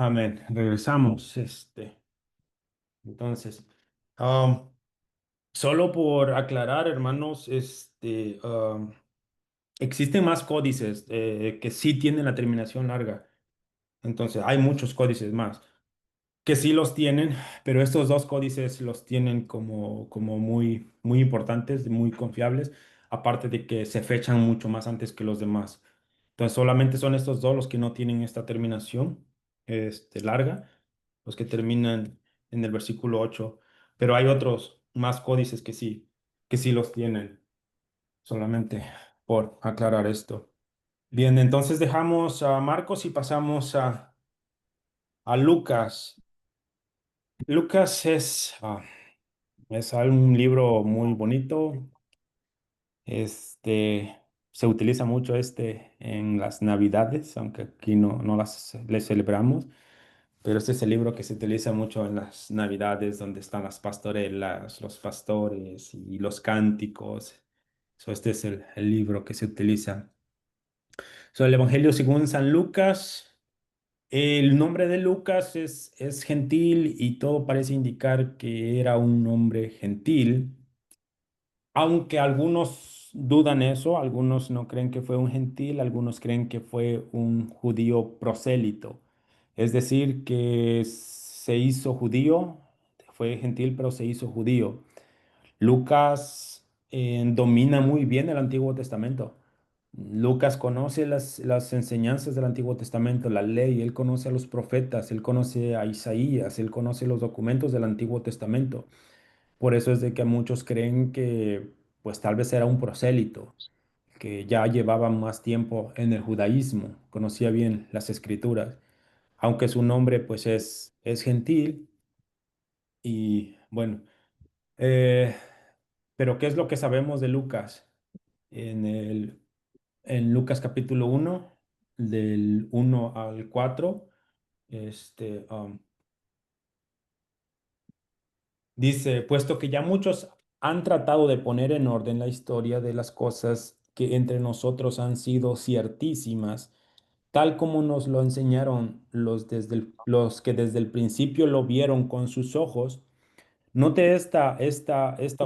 Amén. Regresamos. Entonces, um, solo por aclarar, hermanos, existen más códices que sí tienen la terminación larga. Entonces, hay muchos códices más que sí los tienen, pero estos dos códices los tienen como muy, muy importantes, muy confiables, aparte de que se fechan mucho más antes que los demás. Entonces, solamente son estos dos los que no tienen esta terminación larga, los que terminan en el versículo 8, pero hay otros más códices que sí los tienen, solamente por aclarar esto. Bien, entonces dejamos a Marcos y pasamos a Lucas. Lucas es un libro muy bonito. Se utiliza mucho en las Navidades, aunque aquí no le celebramos, pero este es el libro que se utiliza mucho en las Navidades, donde están las pastorelas, los pastores y los cánticos. Este es el libro que se utiliza. El Evangelio según San Lucas. El nombre de Lucas es gentil y todo parece indicar que era un hombre gentil, aunque algunos dudan eso, algunos no creen que fue un gentil, algunos creen que fue un judío prosélito, es decir, que se hizo judío, fue gentil pero se hizo judío. Lucas domina muy bien el Antiguo Testamento. Lucas conoce las enseñanzas del Antiguo Testamento, la ley, él conoce a los profetas, él conoce a Isaías, él conoce los documentos del Antiguo Testamento. Por eso es de que muchos creen que pues tal vez era un prosélito, que ya llevaba más tiempo en el judaísmo, conocía bien las escrituras, aunque su nombre pues es gentil y bueno. eh, pero ¿qué es lo que sabemos de Lucas? En en Lucas capítulo 1 del 1 al 4, este, um, dice, puesto que ya muchos han tratado de poner en orden la historia de las cosas que entre nosotros han sido ciertísimas, tal como nos lo enseñaron los que desde el principio lo vieron con sus ojos. Note esta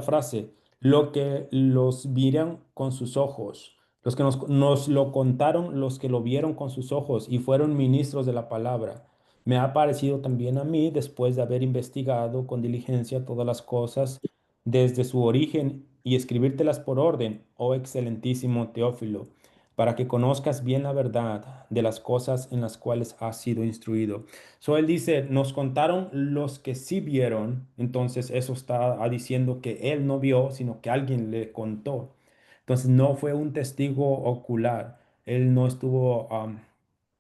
frase, lo que los vieron con sus ojos, los que nos lo contaron, los que lo vieron con sus ojos y fueron ministros de la palabra. Me ha parecido también a mí, después de haber investigado con diligencia todas las cosas desde su origen y escribírtelas por orden, oh excelentísimo Teófilo, para que conozcas bien la verdad de las cosas en las cuales has sido instruido. Él dice, nos contaron los que sí vieron, entonces eso está diciendo que él no vio, sino que alguien le contó. Entonces no fue un testigo ocular, él no estuvo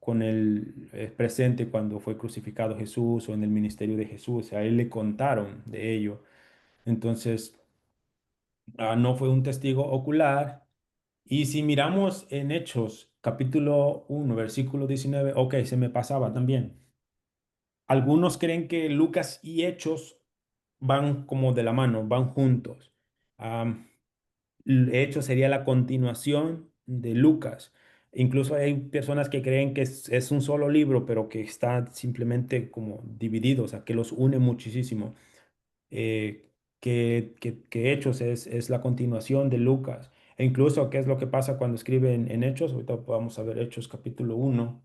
con el presente cuando fue crucificado Jesús o en el ministerio de Jesús, a él le contaron de ello. Entonces no fue un testigo ocular. Y si miramos en Hechos, capítulo 1 versículo 19, ok, se me pasaba también. Algunos creen que Lucas y Hechos van como de la mano, van juntos. Am, Hechos sería la continuación de Lucas. Incluso hay personas que creen que es un solo libro, pero que está simplemente como dividido, o sea, que los une muchísimo. Que Hechos es la continuación de Lucas. E incluso, ¿qué es lo que pasa cuando escriben en Hechos? Ahorita vamos a ver Hechos capítulo 1.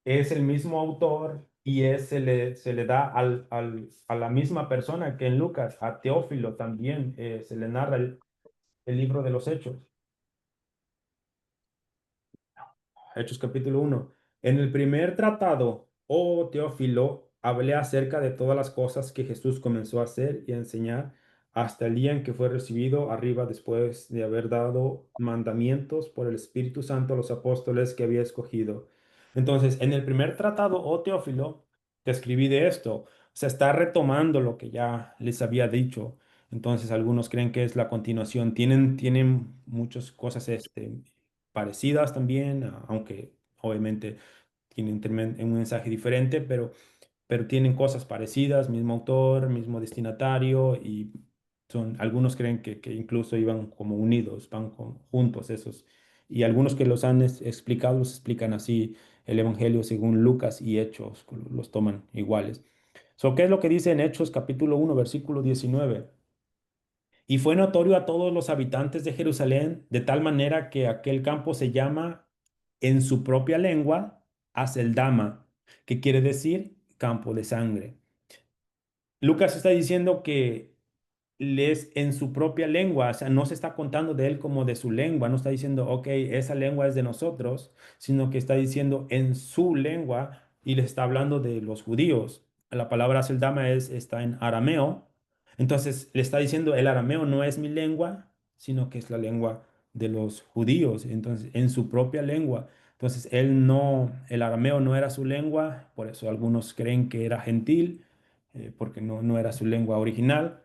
Es el mismo autor y se le da a la misma persona que en Lucas, a Teófilo también se le narra el libro de los Hechos. Hechos capítulo 1. En el primer tratado, oh Teófilo, hablé acerca de todas las cosas que Jesús comenzó a hacer y a enseñar hasta el día en que fue recibido arriba después de haber dado mandamientos por el Espíritu Santo a los apóstoles que había escogido. Entonces, en el primer tratado, oh Teófilo, te escribí de esto. O sea, está retomando lo que ya les había dicho. Entonces, algunos creen que es la continuación. Tienen muchas cosas parecidas también, aunque obviamente tienen un mensaje diferente, pero tienen cosas parecidas, mismo autor, mismo destinatario, algunos creen que incluso iban como unidos, van juntos esos. y algunos que los han explicado los explican así, el Evangelio según Lucas y Hechos, los toman iguales. ¿Qué es lo que dice en Hechos capítulo 1 versículo 19? Y fue notorio a todos los habitantes de Jerusalén, de tal manera que aquel campo se llama en su propia lengua Aceldama, que quiere decir campo de sangre. Lucas está diciendo que les en su propia lengua, o sea, no se está contando de él como de su lengua, no está diciendo, ok, esa lengua es de nosotros, sino que está diciendo en su lengua y les está hablando de los judíos. La palabra seldama está en arameo, entonces le está diciendo, el arameo no es mi lengua, sino que es la lengua de los judíos, entonces en su propia lengua. Entonces él no, el arameo no era su lengua, por eso algunos creen que era gentil, porque no era su lengua original.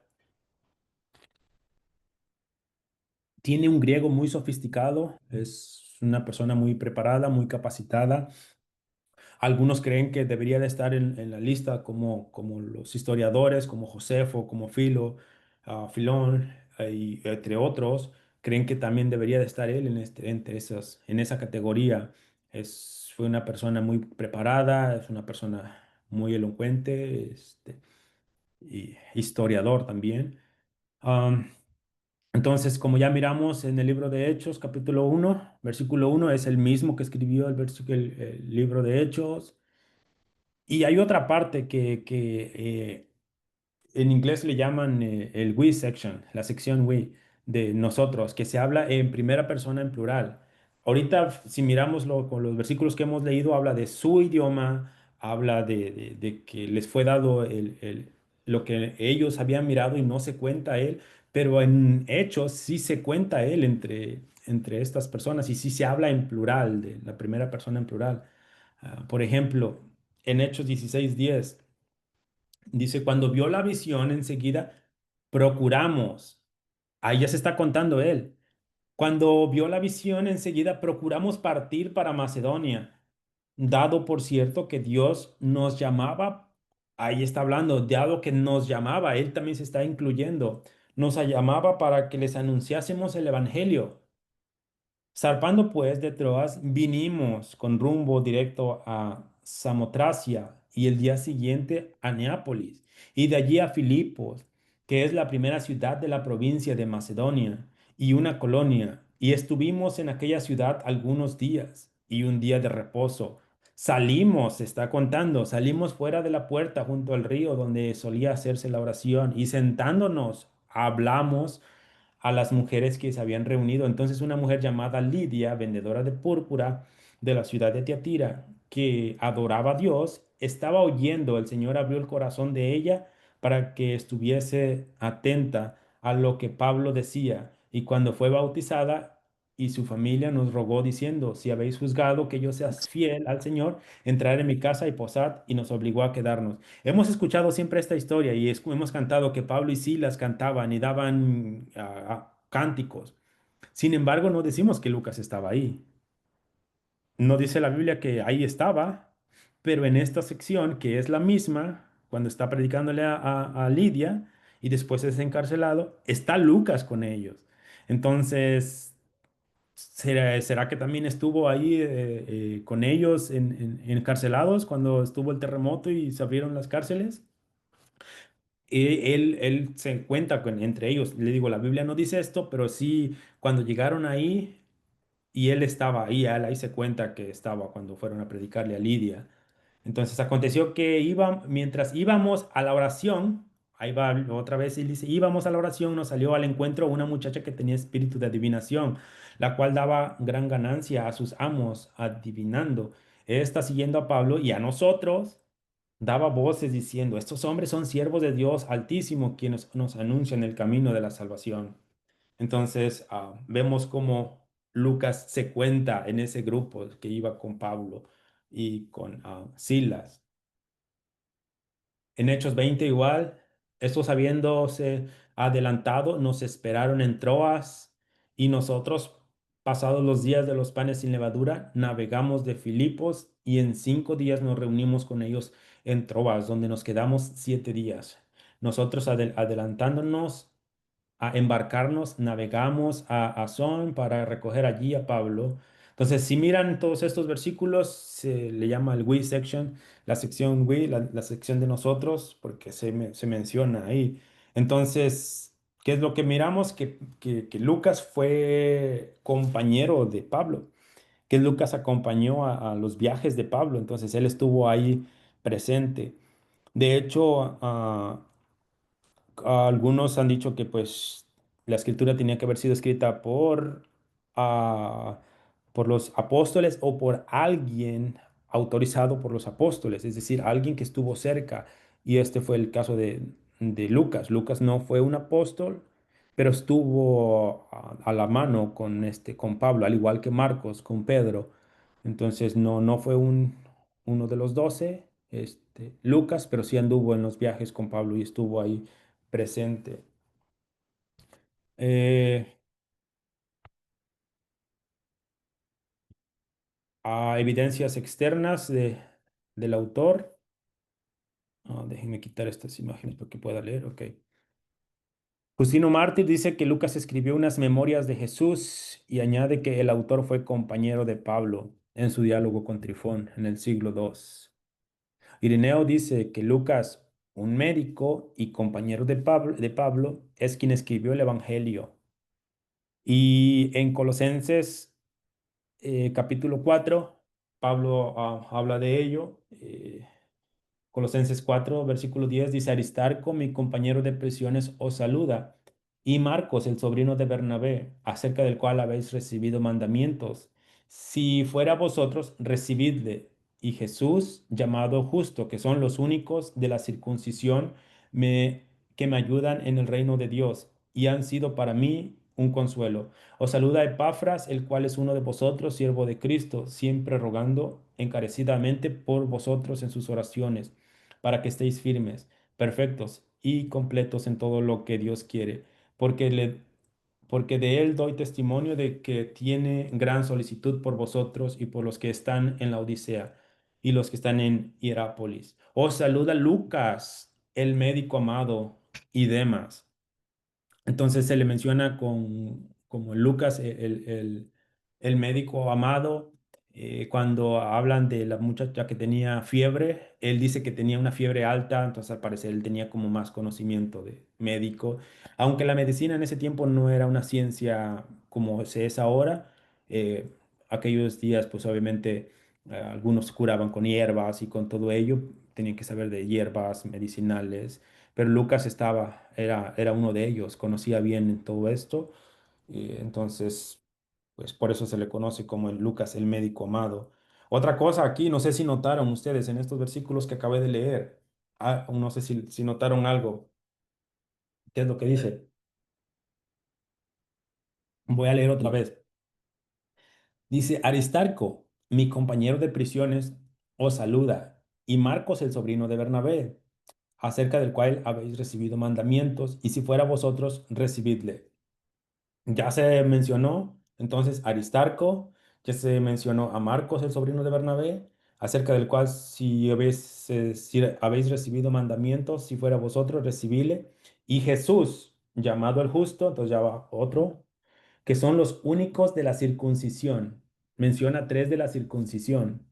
Tiene un griego muy sofisticado, es una persona muy preparada, muy capacitada. Algunos creen que debería de estar en la lista como los historiadores, como Josefo, como Filo, Filón, y entre otros. Creen que también debería de estar él en esa categoría. Fue una persona muy preparada, es una persona muy elocuente, y historiador también. Entonces, como ya miramos en el libro de Hechos, capítulo 1, versículo 1, es el mismo que escribió el libro de Hechos. Y hay otra parte que en inglés le llaman el we section, la sección we de nosotros, que se habla en primera persona en plural. Ahorita, si miramos con los versículos que hemos leído, habla de su idioma, habla de que les fue dado lo que ellos habían mirado y no se cuenta él, pero en Hechos sí se cuenta él entre estas personas y sí se habla en plural, de la primera persona en plural. Por ejemplo, en Hechos 16:10. Dice, cuando vio la visión enseguida, procuramos. Ahí ya se está contando él. Cuando vio la visión enseguida, procuramos partir para Macedonia, dado por cierto que Dios nos llamaba. Ahí está hablando, dado que nos llamaba, él también se está incluyendo. Nos llamaba para que les anunciásemos el evangelio. Zarpando pues de Troas, vinimos con rumbo directo a Samotracia y el día siguiente a Neápolis y de allí a Filipos, que es la primera ciudad de la provincia de Macedonia y una colonia, y estuvimos en aquella ciudad algunos días y un día de reposo. Salimos, se está contando, salimos fuera de la puerta junto al río donde solía hacerse la oración y sentándonos hablamos a las mujeres que se habían reunido. Entonces una mujer llamada Lidia, vendedora de púrpura de la ciudad de Tiatira, que adoraba a Dios, estaba oyendo, el Señor abrió el corazón de ella para que estuviese atenta a lo que Pablo decía. Y cuando fue bautizada y su familia nos rogó diciendo, si habéis juzgado que yo sea fiel al Señor, entrar en mi casa y posad, y nos obligó a quedarnos. Hemos escuchado siempre esta historia y hemos cantado que Pablo y Silas cantaban y daban cánticos. Sin embargo, no decimos que Lucas estaba ahí. No dice la Biblia que ahí estaba, pero en esta sección, que es la misma, cuando está predicándole a Lidia y después es encarcelado, está Lucas con ellos. Entonces, ¿será que también estuvo ahí con ellos encarcelados cuando estuvo el terremoto y se abrieron las cárceles? Él se cuenta entre ellos. Le digo, la Biblia no dice esto, pero sí, cuando llegaron ahí y él estaba ahí, ahí se cuenta que estaba cuando fueron a predicarle a Lidia. Entonces aconteció que mientras íbamos a la oración, ahí va otra vez y dice, íbamos a la oración, nos salió al encuentro una muchacha que tenía espíritu de adivinación, la cual daba gran ganancia a sus amos adivinando. Esta siguiendo a Pablo y a nosotros daba voces diciendo, estos hombres son siervos de Dios Altísimo, quienes nos anuncian el camino de la salvación. Entonces, vemos cómo Lucas se cuenta en ese grupo que iba con Pablo y con Silas. En Hechos 20 igual, estos habiéndose adelantado, nos esperaron en Troas y nosotros, pasados los días de los panes sin levadura, navegamos de Filipos y en 5 días nos reunimos con ellos en Troas, donde nos quedamos 7 días. Nosotros adelantándonos a embarcarnos, navegamos a Asón para recoger allí a Pablo. Entonces, si miran todos estos versículos, se le llama el we section, la sección we, la sección de nosotros, porque se menciona ahí. Entonces, ¿qué es lo que miramos? Que Lucas fue compañero de Pablo, que Lucas acompañó a los viajes de Pablo, entonces él estuvo ahí presente. De hecho, algunos han dicho que pues la escritura tenía que haber sido escrita ah, por los apóstoles o por alguien autorizado por los apóstoles, es decir, alguien que estuvo cerca. Y este fue el caso de Lucas. Lucas no fue un apóstol, pero estuvo a la mano con Pablo, al igual que Marcos, con Pedro. Entonces no fue uno de los 12, Lucas, pero sí anduvo en los viajes con Pablo y estuvo ahí presente. Eh, a evidencias externas del autor. Déjenme quitar estas imágenes para que pueda leer. Ok. Justino Mártir dice que Lucas escribió unas memorias de Jesús y añade que el autor fue compañero de Pablo en su diálogo con Trifón en el siglo II. Ireneo dice que Lucas, un médico y compañero de Pablo, es quien escribió el Evangelio. Y en Colosenses capítulo 4, Pablo habla de ello. Colosenses 4, versículo 10 dice, Aristarco, mi compañero de prisiones, os saluda, y Marcos, el sobrino de Bernabé, acerca del cual habéis recibido mandamientos. Si fuera vosotros, recibidle. Y Jesús, llamado justo, que son los únicos de la circuncisión que me ayudan en el reino de Dios, y han sido para mí un consuelo. Os saluda Epafras, el cual es uno de vosotros, siervo de Cristo, siempre rogando encarecidamente por vosotros en sus oraciones para que estéis firmes, perfectos y completos en todo lo que Dios quiere, porque porque de él doy testimonio de que tiene gran solicitud por vosotros y por los que están en la Odisea y los que están en Hierápolis. Os saluda Lucas, el médico amado, y demás. Entonces se le menciona como Lucas, el médico amado. Cuando hablan de la muchacha que tenía fiebre, él dice que tenía una fiebre alta, entonces al parecer él tenía como más conocimiento de médico. Aunque la medicina en ese tiempo no era una ciencia como se es ahora, eh, aquellos días pues obviamente algunos curaban con hierbas y con todo ello, tenían que saber de hierbas medicinales, pero Lucas era uno de ellos, conocía bien todo esto, y entonces, pues por eso se le conoce como el Lucas, el médico amado. Otra cosa aquí, no sé si notaron ustedes en estos versículos que acabé de leer, no sé si notaron algo, ¿qué es lo que dice? Voy a leer otra vez. Dice, Aristarco, mi compañero de prisiones, os saluda, y Marcos, el sobrino de Bernabé, acerca del cual habéis recibido mandamientos, y si fuera vosotros, recibidle. Ya se mencionó entonces Aristarco, ya se mencionó a Marcos, el sobrino de Bernabé, acerca del cual si habéis recibido mandamientos, si fuera vosotros, recibile. Y Jesús, llamado el justo, entonces ya va otro, que son los únicos de la circuncisión. Menciona tres de la circuncisión,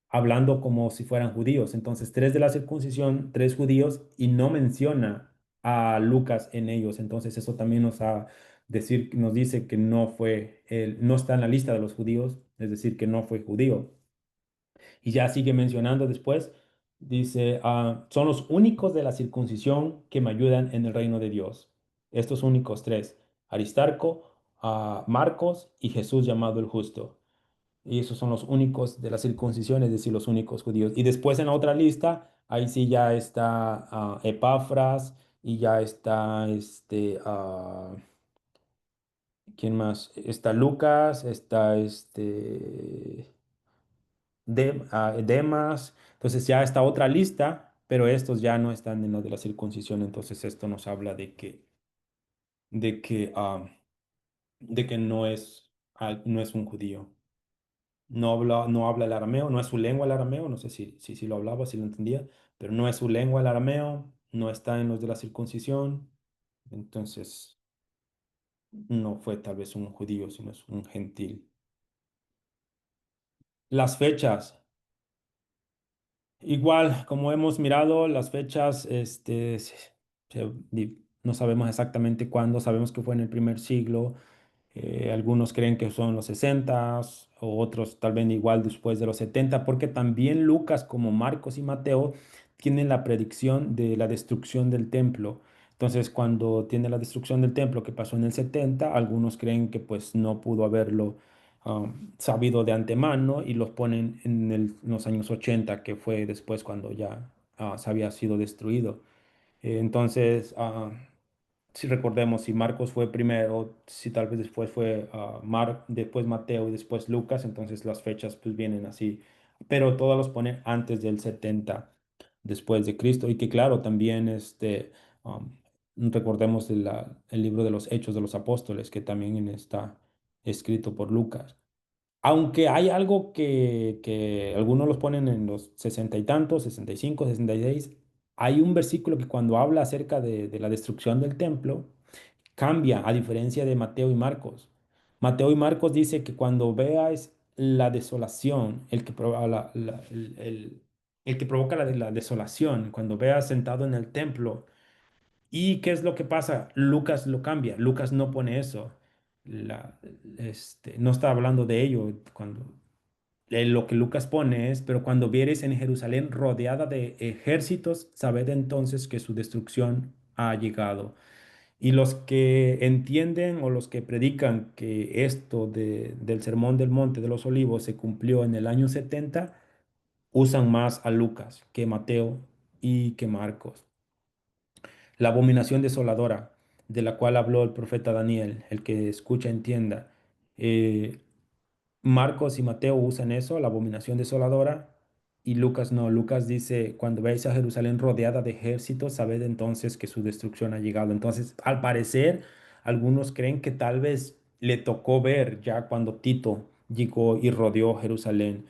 hablando como si fueran judíos. Entonces, tres de la circuncisión, tres judíos, y no menciona a Lucas en ellos. Entonces, eso también nos dice que no está en la lista de los judíos, es decir, que no fue judío. Y ya sigue mencionando después, dice, son los únicos de la circuncisión que me ayudan en el reino de Dios. Estos únicos tres, Aristarco, Marcos y Jesús llamado el justo. Y esos son los únicos de la circuncisión, es decir, los únicos judíos. Y después en la otra lista, ahí sí ya está Epafras y ya está ¿quién más? Está Lucas, está Demas. Entonces ya está otra lista, pero estos ya no están en lo de la circuncisión. Entonces esto nos habla de que, ah, de que no es un judío. No habla el arameo, no es su lengua el arameo, no sé si lo hablaba, si lo entendía, pero no es su lengua el arameo, no está en los de la circuncisión. Entonces, no fue tal vez un judío, sino es un gentil. Las fechas. Igual, como hemos mirado, las fechas, no sabemos exactamente cuándo, sabemos que fue en el primer siglo. Algunos creen que son los 60 o otros tal vez igual después de los 70, porque también Lucas, como Marcos y Mateo, tienen la predicción de la destrucción del templo. Entonces, cuando tiene la destrucción del templo que pasó en el 70, algunos creen que pues no pudo haberlo sabido de antemano y los ponen en los años 80, que fue después cuando ya se había sido destruido. Entonces, si recordemos, si Marcos fue primero, si tal vez después fue después Mateo y después Lucas, entonces las fechas pues vienen así, pero todos los pone antes del 70 después de Cristo y que claro, también um, recordemos el libro de los Hechos de los Apóstoles, que también está escrito por Lucas. Aunque hay algo que algunos los ponen en los 60 y tantos, 65, 66, hay un versículo que cuando habla acerca de la destrucción del templo, cambia a diferencia de Mateo y Marcos. Mateo y Marcos dice que cuando veas la desolación, el que provoca la desolación, cuando veas sentado en el templo, ¿y qué es lo que pasa? Lucas lo cambia. Lucas no pone eso. No está hablando de ello cuando lo que Lucas pone es, pero cuando viereis en Jerusalén rodeada de ejércitos, sabed entonces que su destrucción ha llegado. Y los que entienden o los que predican que esto del Sermón del Monte de los Olivos se cumplió en el año 70, usan más a Lucas que Mateo y que Marcos. La abominación desoladora, de la cual habló el profeta Daniel, el que escucha entienda. Eh, Marcos y Mateo usan eso, la abominación desoladora, y Lucas no. Lucas dice, cuando veáis a Jerusalén rodeada de ejércitos, sabed entonces que su destrucción ha llegado. Entonces, al parecer, algunos creen que tal vez le tocó ver ya cuando Tito llegó y rodeó Jerusalén,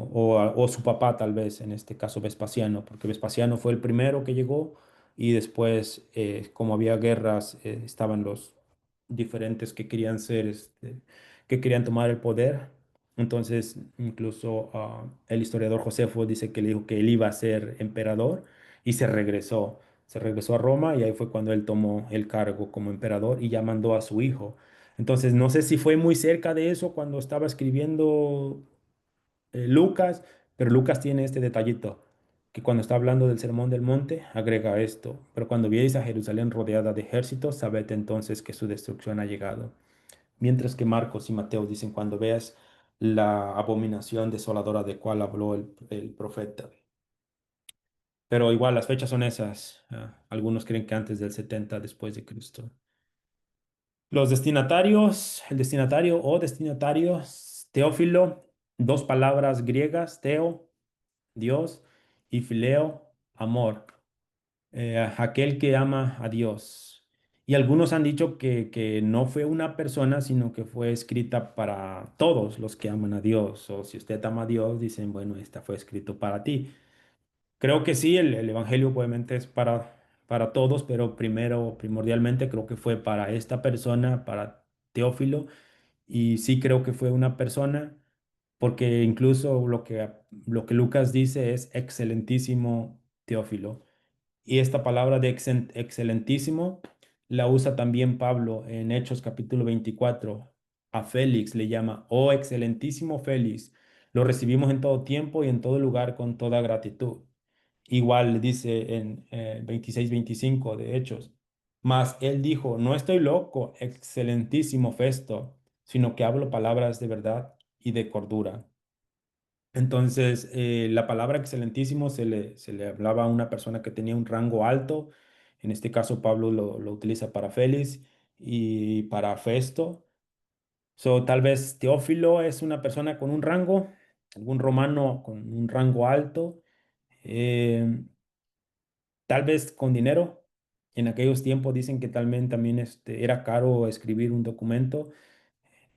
o su papá tal vez, en este caso Vespasiano, porque Vespasiano fue el primero que llegó y después, como había guerras, estaban los diferentes que querían ser, que querían tomar el poder. Entonces, incluso el historiador Josefo dice que le dijo que él iba a ser emperador y se regresó. Se regresó a Roma y ahí fue cuando él tomó el cargo como emperador y ya mandó a su hijo. Entonces, no sé si fue muy cerca de eso cuando estaba escribiendo Lucas, pero Lucas tiene este detallito, que cuando está hablando del Sermón del Monte, agrega esto, pero cuando viereis a Jerusalén rodeada de ejércitos, sabed entonces que su destrucción ha llegado. Mientras que Marcos y Mateo dicen cuando veas la abominación desoladora de cual habló el profeta. Pero igual las fechas son esas. Algunos creen que antes del 70 después de Cristo. Los destinatarios, el destinatario o destinatarios, Teófilo, dos palabras griegas, teo, Dios, y fileo, amor, aquel que ama a Dios. Y algunos han dicho que no fue una persona, sino que fue escrita para todos los que aman a Dios. O si usted ama a Dios, dicen, bueno, esta fue escrito para ti. Creo que sí, el Evangelio obviamente es para todos, pero primordialmente creo que fue para esta persona, para Teófilo. Y sí creo que fue una persona, porque incluso lo que Lucas dice es excelentísimo Teófilo. Y esta palabra de excelentísimo la usa también Pablo en Hechos capítulo 24. A Félix le llama, oh excelentísimo Félix, lo recibimos en todo tiempo y en todo lugar con toda gratitud. Igual dice en 26-25 de Hechos. Mas él dijo, no estoy loco, excelentísimo Festo, sino que hablo palabras de verdad y de cordura. Entonces, la palabra excelentísimo se le hablaba a una persona que tenía un rango alto. En este caso, Pablo lo utiliza para Félix y para Festo. Tal vez Teófilo es una persona con un rango, algún romano con un rango alto, eh, tal vez con dinero. En aquellos tiempos dicen que también era caro escribir un documento,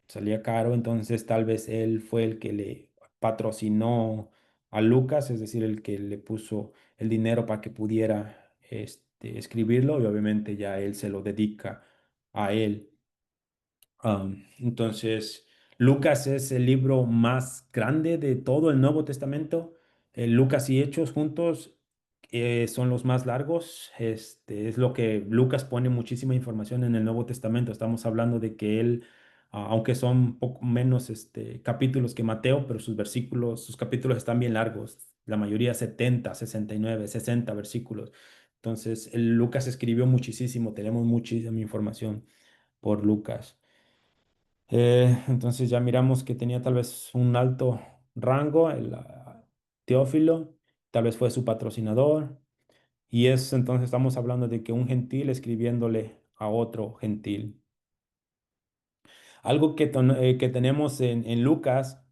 salía caro, entonces tal vez él fue el que le patrocinó a Lucas, es decir, el que le puso el dinero para que pudiera escribirlo y obviamente ya él se lo dedica a él. Entonces, Lucas es el libro más grande de todo el Nuevo Testamento. Lucas y Hechos juntos son los más largos. Es lo que Lucas pone muchísima información en el Nuevo Testamento. Estamos hablando de que él, aunque son poco menos capítulos que Mateo, pero sus versículos, sus capítulos están bien largos. La mayoría 70, 69, 60 versículos. Entonces, Lucas escribió muchísimo. Tenemos muchísima información por Lucas. Entonces ya miramos que tenía tal vez un alto rango, el Teófilo, tal vez fue su patrocinador, y es entonces estamos hablando de que un gentil escribiéndole a otro gentil. Algo que tenemos en Lucas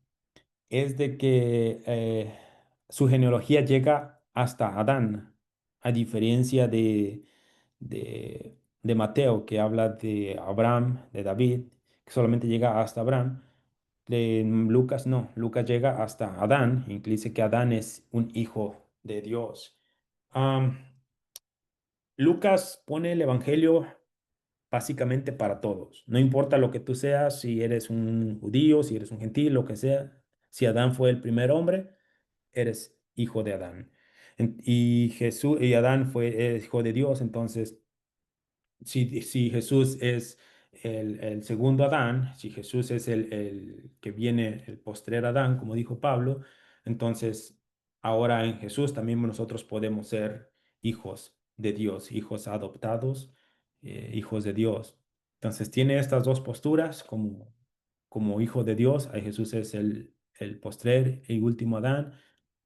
es de que su genealogía llega hasta Adán, a diferencia de Mateo, que habla de Abraham, de David, que solamente llega hasta Abraham. Lucas no, Lucas llega hasta Adán, y dice que Adán es un hijo de Dios. Am, Lucas pone el Evangelio básicamente para todos. No importa lo que tú seas, si eres un judío, si eres un gentil, lo que sea. Si Adán fue el primer hombre, eres hijo de Adán. Y Jesús y Adán fue hijo de Dios, entonces si Jesús es el segundo Adán, si Jesús es el que viene, el postrer Adán, como dijo Pablo, entonces ahora en Jesús también nosotros podemos ser hijos de Dios, hijos adoptados, hijos de Dios. Entonces tiene estas dos posturas como hijo de Dios. Jesús es el postrer y último Adán.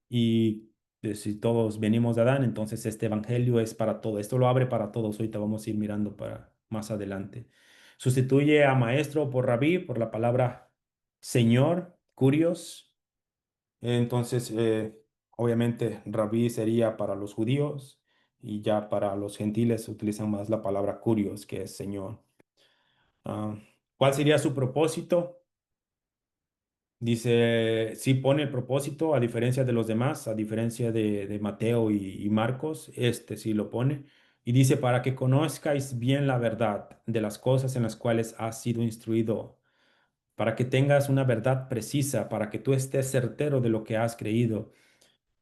Y si todos venimos de Adán, entonces este evangelio es para todo. Esto lo abre para todos. Ahorita vamos a ir mirando para más adelante. Sustituye a maestro por rabí, por la palabra señor, curios. Entonces, obviamente, rabí sería para los judíos y ya para los gentiles utilizan más la palabra curios, que es señor. Ah, ¿Cuál sería su propósito? Dice, sí pone el propósito, a diferencia de los demás, a diferencia de Mateo y Marcos, este sí lo pone. Y dice, para que conozcáis bien la verdad de las cosas en las cuales has sido instruido, para que tengas una verdad precisa, para que tú estés certero de lo que has creído.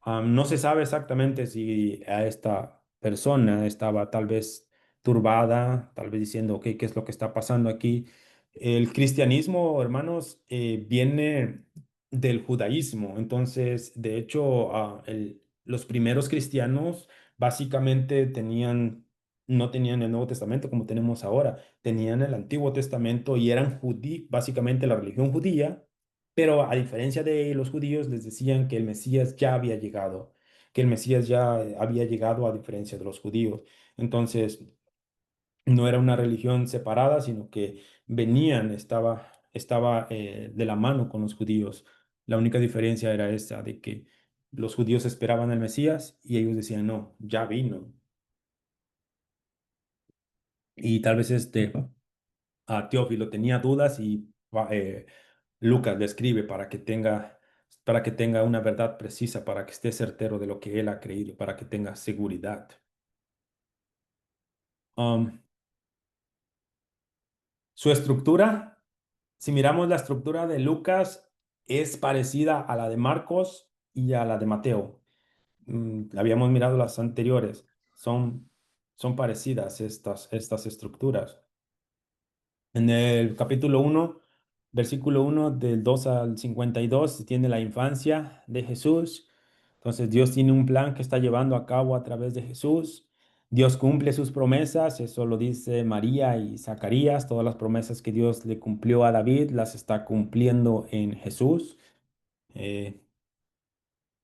No se sabe exactamente si a esta persona estaba tal vez turbada, tal vez diciendo, ok, ¿qué es lo que está pasando aquí? El cristianismo, hermanos, viene del judaísmo. Entonces, de hecho, los primeros cristianos básicamente no tenían el Nuevo Testamento como tenemos ahora, tenían el Antiguo Testamento y eran básicamente la religión judía, pero a diferencia de los judíos, les decían que el Mesías ya había llegado, que el Mesías ya había llegado a diferencia de los judíos. Entonces, no era una religión separada, sino que estaba de la mano con los judíos. La única diferencia era esa, de que los judíos esperaban al Mesías y ellos decían, no, ya vino. Y tal vez a Teófilo tenía dudas y Lucas le escribe para que tenga una verdad precisa, para que esté certero de lo que él ha creído, para que tenga seguridad. Um, Su estructura, si miramos la estructura de Lucas, es parecida a la de Marcos y a la de Mateo. Habíamos mirado las anteriores, son parecidas estas estructuras. En el capítulo 1, versículo 1 del 2 al 52, tiene la infancia de Jesús. Entonces Dios tiene un plan que está llevando a cabo a través de Jesús. Dios cumple sus promesas, eso lo dice María y Zacarías. Todas las promesas que Dios le cumplió a David las está cumpliendo en Jesús. Eh,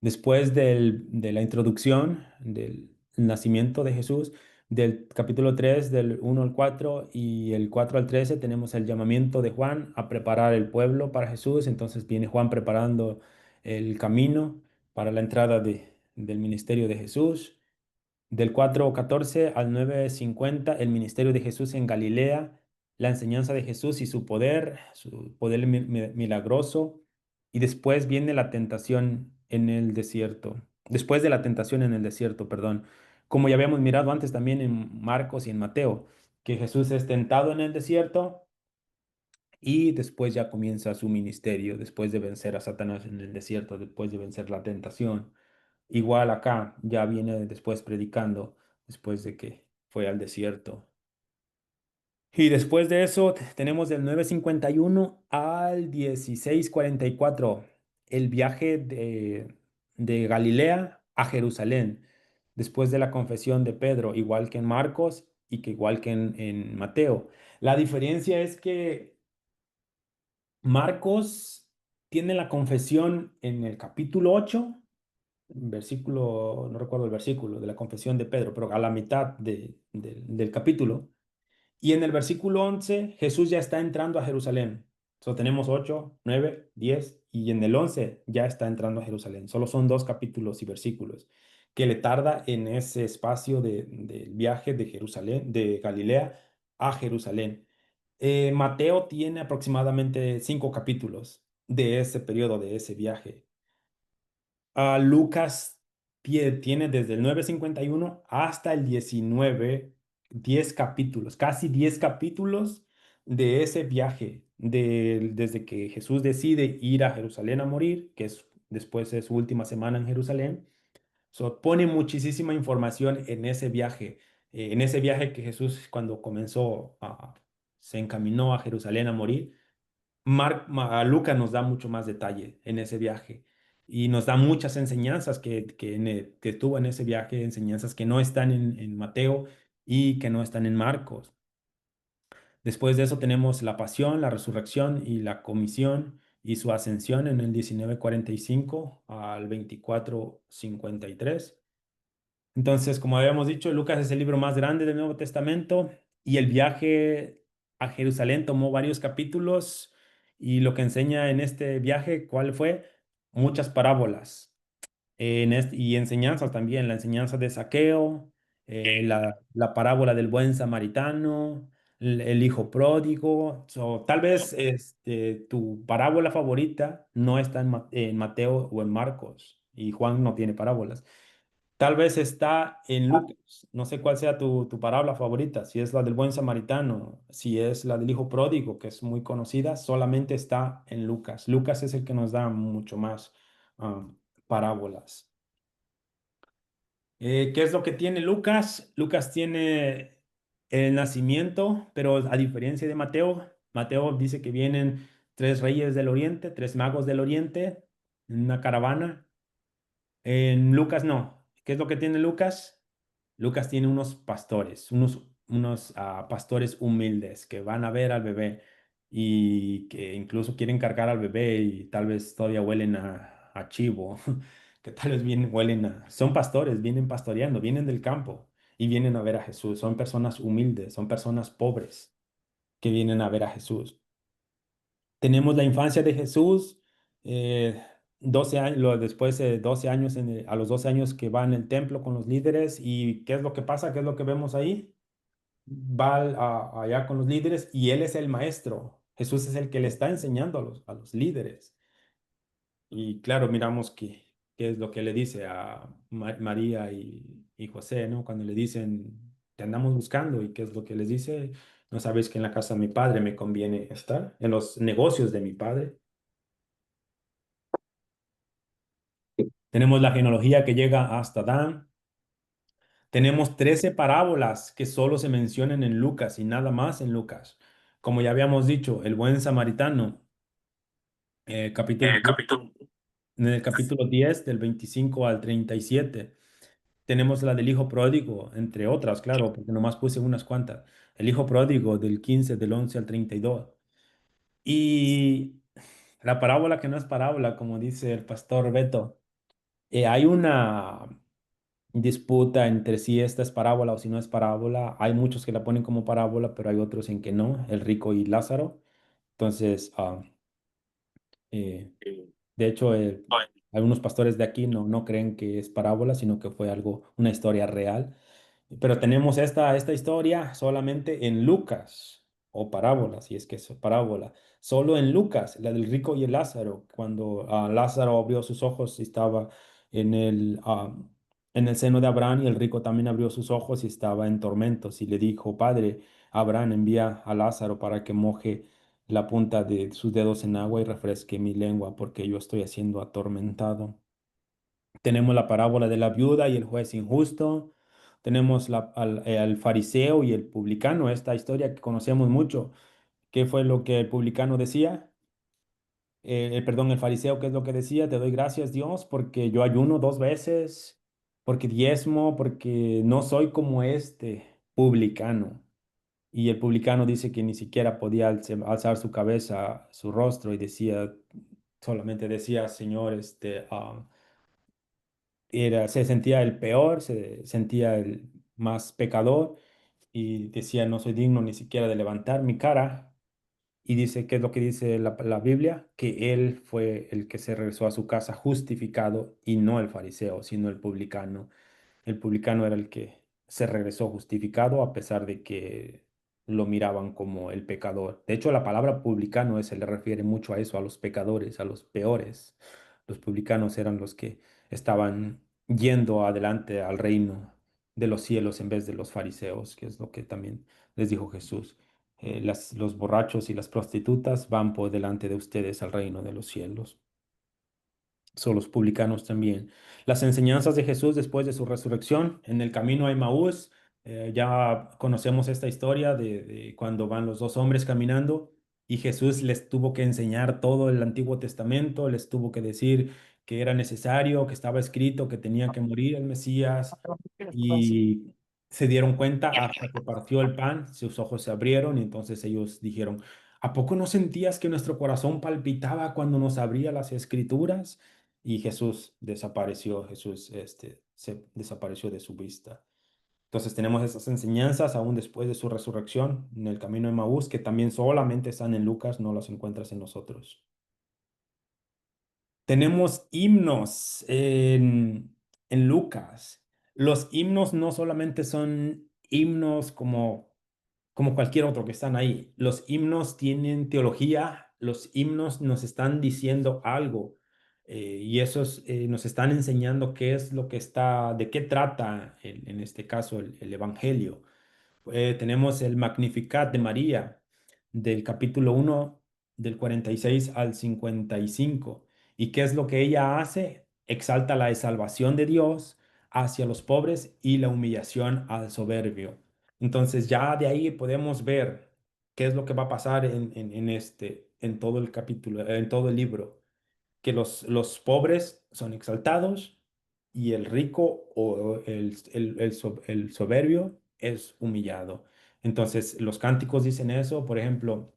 Después de la introducción del nacimiento de Jesús, del capítulo 3 del 1 al 4 y el 4 al 13 tenemos el llamamiento de Juan a preparar el pueblo para Jesús. Entonces viene Juan preparando el camino para la entrada del ministerio de Jesús. Del 4:14 al 9:50, el ministerio de Jesús en Galilea, la enseñanza de Jesús y su poder milagroso. Y después viene la tentación en el desierto. Después de la tentación en el desierto, perdón. Como ya habíamos mirado antes también en Marcos y en Mateo, que Jesús es tentado en el desierto y después ya comienza su ministerio, después de vencer a Satanás en el desierto, después de vencer la tentación. Igual acá ya viene después predicando, después de que fue al desierto. Y después de eso tenemos del 951 al 1644 el viaje de Galilea a Jerusalén, después de la confesión de Pedro, igual que en Marcos y que igual que en Mateo. La diferencia es que Marcos tiene la confesión en el capítulo 8, versículo, no recuerdo el versículo de la confesión de Pedro, pero a la mitad del capítulo. Y en el versículo 11 Jesús ya está entrando a Jerusalén. Solo tenemos 8, 9, 10 y en el 11 ya está entrando a Jerusalén. Solo son dos capítulos y versículos que le tarda en ese espacio del viaje de Jerusalén, de Galilea a Jerusalén. Mateo tiene aproximadamente 5 capítulos de ese periodo, de ese viaje. Lucas tiene desde el 951 hasta el 19, 10 capítulos, casi 10 capítulos de ese viaje, desde que Jesús decide ir a Jerusalén a morir, que es después de su última semana en Jerusalén. Pone muchísima información en ese viaje que Jesús cuando se encaminó a Jerusalén a morir. Lucas nos da mucho más detalle en ese viaje y nos da muchas enseñanzas que tuvo en ese viaje, enseñanzas que no están en Mateo y que no están en Marcos. Después de eso tenemos la pasión, la resurrección y la comisión y su ascensión en el 1945 al 24:53. Entonces, como habíamos dicho, Lucas es el libro más grande del Nuevo Testamento y el viaje a Jerusalén tomó varios capítulos y lo que enseña en este viaje, ¿cuál fue? Muchas parábolas y enseñanzas también, la enseñanza de Zaqueo, la parábola del buen samaritano, el hijo pródigo. Tal vez tu parábola favorita no está en Mateo o en Marcos y Juan no tiene parábolas. Tal vez está en Lucas. No sé cuál sea tu parábola favorita. Si es la del buen samaritano, si es la del hijo pródigo, que es muy conocida, solamente está en Lucas. Lucas es el que nos da mucho más ah, parábolas. ¿Qué es lo que tiene Lucas? Lucas tiene el nacimiento, pero a diferencia de Mateo, Mateo dice que vienen tres reyes del oriente, tres magos del oriente, en una caravana. En Lucas no. ¿Qué es lo que tiene Lucas? Lucas tiene unos pastores, unos pastores humildes que van a ver al bebé y que incluso quieren cargar al bebé y tal vez todavía huelen a chivo, que tal vez son pastores, vienen pastoreando, vienen del campo y vienen a ver a Jesús. Son personas humildes, son personas pobres que vienen a ver a Jesús. Tenemos la infancia de Jesús, 12 años, después de 12 años, a los 12 años que va en el templo con los líderes. ¿Y qué es lo que pasa? ¿Qué es lo que vemos ahí? Va allá con los líderes y él es el maestro. Jesús es el que le está enseñando a los líderes. Y claro, miramos qué es lo que le dice a María y José, ¿no? Cuando le dicen, te andamos buscando, ¿y qué es lo que les dice? No sabéis que en la casa de mi padre me conviene estar, en los negocios de mi padre. Tenemos la genealogía que llega hasta Dan. Tenemos 13 parábolas que solo se mencionan en Lucas y nada más en Lucas. Como ya habíamos dicho, el buen samaritano, capítulo 10, Capítulo. en el capítulo 10 del 25 al 37. Tenemos la del hijo pródigo, entre otras, claro, porque nomás puse unas cuantas. El hijo pródigo del 15 del 11 al 32. Y la parábola que no es parábola, como dice el pastor Beto, hay una disputa entre si esta es parábola o si no es parábola. Hay muchos que la ponen como parábola, pero hay otros en que no, el rico y Lázaro. Entonces, eh, de hecho, algunos pastores de aquí no creen que es parábola, sino que fue una historia real. Pero tenemos esta historia solamente en Lucas, o parábola, si es que es parábola. Solo en Lucas, la del rico y el Lázaro, cuando Lázaro abrió sus ojos y estaba en en el seno de Abraham, y el rico también abrió sus ojos y estaba en tormentos, y le dijo, Padre, Abraham envía a Lázaro para que moje la punta de sus dedos en agua y refresque mi lengua, porque yo estoy siendo atormentado. Tenemos la parábola de la viuda y el juez injusto. Tenemos al fariseo y el publicano, esta historia que conocemos mucho. ¿Qué fue lo que el publicano decía? Perdón, el fariseo, ¿qué es lo que decía? Te doy gracias, Dios, porque yo ayuno 2 veces, porque diezmo, porque no soy como este publicano. Y el publicano dice que ni siquiera podía alzar su cabeza, su rostro, y decía, solamente decía, Señor, se sentía el peor, se sentía el más pecador, y decía, no soy digno ni siquiera de levantar mi cara. Y dice, ¿qué es lo que dice la Biblia? Que él fue el que se regresó a su casa justificado y no el fariseo, sino el publicano. El publicano era el que se regresó justificado a pesar de que lo miraban como el pecador. De hecho, la palabra publicano se le refiere mucho a eso, a los pecadores, a los peores. Los publicanos eran los que estaban yendo adelante al reino de los cielos en vez de los fariseos, que es lo que también les dijo Jesús. Los borrachos y las prostitutas van por delante de ustedes al reino de los cielos. Son los publicanos también. Las enseñanzas de Jesús después de su resurrección en el camino a Emaús. Ya conocemos esta historia de cuando van los dos hombres caminando y Jesús les tuvo que enseñar todo el Antiguo Testamento, les tuvo que decir que era necesario, que estaba escrito, que tenía que morir el Mesías, y se dieron cuenta hasta que partió el pan, sus ojos se abrieron y entonces ellos dijeron, ¿a poco no sentías que nuestro corazón palpitaba cuando nos abría las escrituras? Y Jesús desapareció, Jesús se desapareció de su vista. Entonces tenemos esas enseñanzas aún después de su resurrección en el camino de Maús, que también solamente están en Lucas, no las encuentras en nosotros. Tenemos himnos en Lucas. Los himnos no solamente son himnos como cualquier otro que están ahí. Los himnos tienen teología, los himnos nos están diciendo algo, y esos nos están enseñando qué es lo que está, de qué trata en este caso el Evangelio. Tenemos el Magnificat de María del capítulo 1 del 46 al 55. ¿Y qué es lo que ella hace? Exalta la salvación de Dios hacia los pobres y la humillación al soberbio. Entonces ya de ahí podemos ver qué es lo que va a pasar en todo el capítulo, en todo el libro, que los pobres son exaltados y el rico o el soberbio es humillado. Entonces, los cánticos dicen eso, por ejemplo.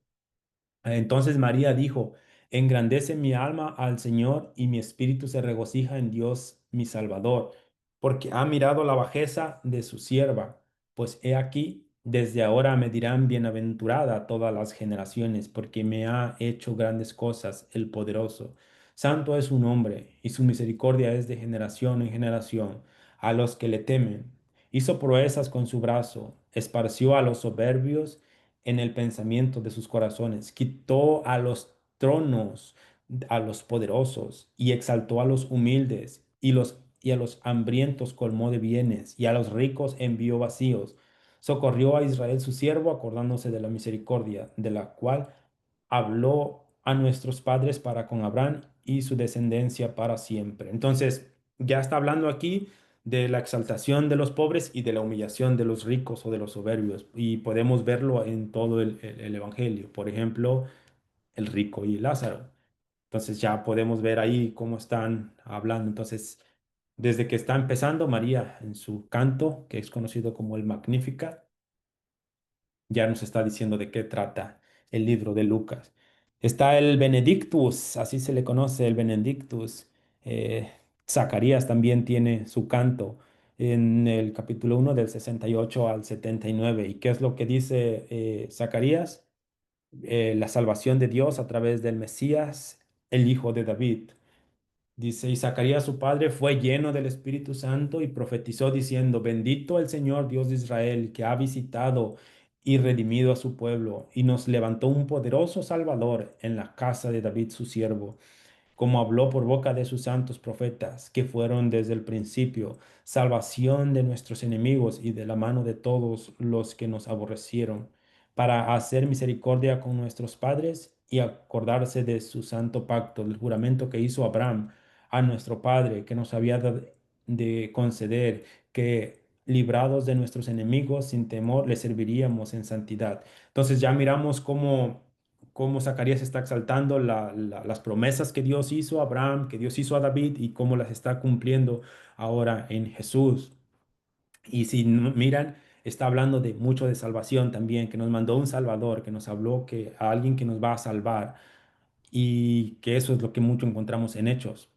Entonces María dijo, engrandece mi alma al Señor y mi espíritu se regocija en Dios mi Salvador, porque ha mirado la bajeza de su sierva. Pues he aquí, desde ahora me dirán bienaventurada todas las generaciones, porque me ha hecho grandes cosas el poderoso. Santo es su nombre, y su misericordia es de generación en generación a los que le temen. Hizo proezas con su brazo, esparció a los soberbios en el pensamiento de sus corazones, quitó a los tronos a los poderosos y exaltó a los humildes y a los hambrientos colmó de bienes y a los ricos envió vacíos. Socorrió a Israel su siervo, acordándose de la misericordia, de la cual habló a nuestros padres para con Abraham y su descendencia para siempre. Entonces, ya está hablando aquí de la exaltación de los pobres y de la humillación de los ricos o de los soberbios. Y podemos verlo en todo el Evangelio. Por ejemplo, el rico y Lázaro. Entonces ya podemos ver ahí cómo están hablando. Entonces, desde que está empezando María en su canto, que es conocido como el Magnificat, ya nos está diciendo de qué trata el libro de Lucas. Está el Benedictus, así se le conoce el Benedictus. Eh, Zacarías también tiene su canto en el capítulo 1 del 68 al 79. ¿Y qué es lo que dice Zacarías? La salvación de Dios a través del Mesías, el hijo de David. Dice, y Zacarías su padre fue lleno del Espíritu Santo y profetizó diciendo, bendito el Señor Dios de Israel, que ha visitado y redimido a su pueblo, y nos levantó un poderoso Salvador en la casa de David su siervo, como habló por boca de sus santos profetas, que fueron desde el principio, salvación de nuestros enemigos y de la mano de todos los que nos aborrecieron, para hacer misericordia con nuestros padres y acordarse de su santo pacto, del juramento que hizo Abraham a nuestro padre, que nos había de conceder que librados de nuestros enemigos sin temor le serviríamos en santidad. Entonces ya miramos cómo Zacarías está exaltando las promesas que Dios hizo a Abraham, que Dios hizo a David y cómo las está cumpliendo ahora en Jesús. Y si miran, está hablando de mucho de salvación también, que nos mandó un Salvador, que nos habló que a alguien que nos va a salvar y que eso es lo que mucho encontramos en Hechos,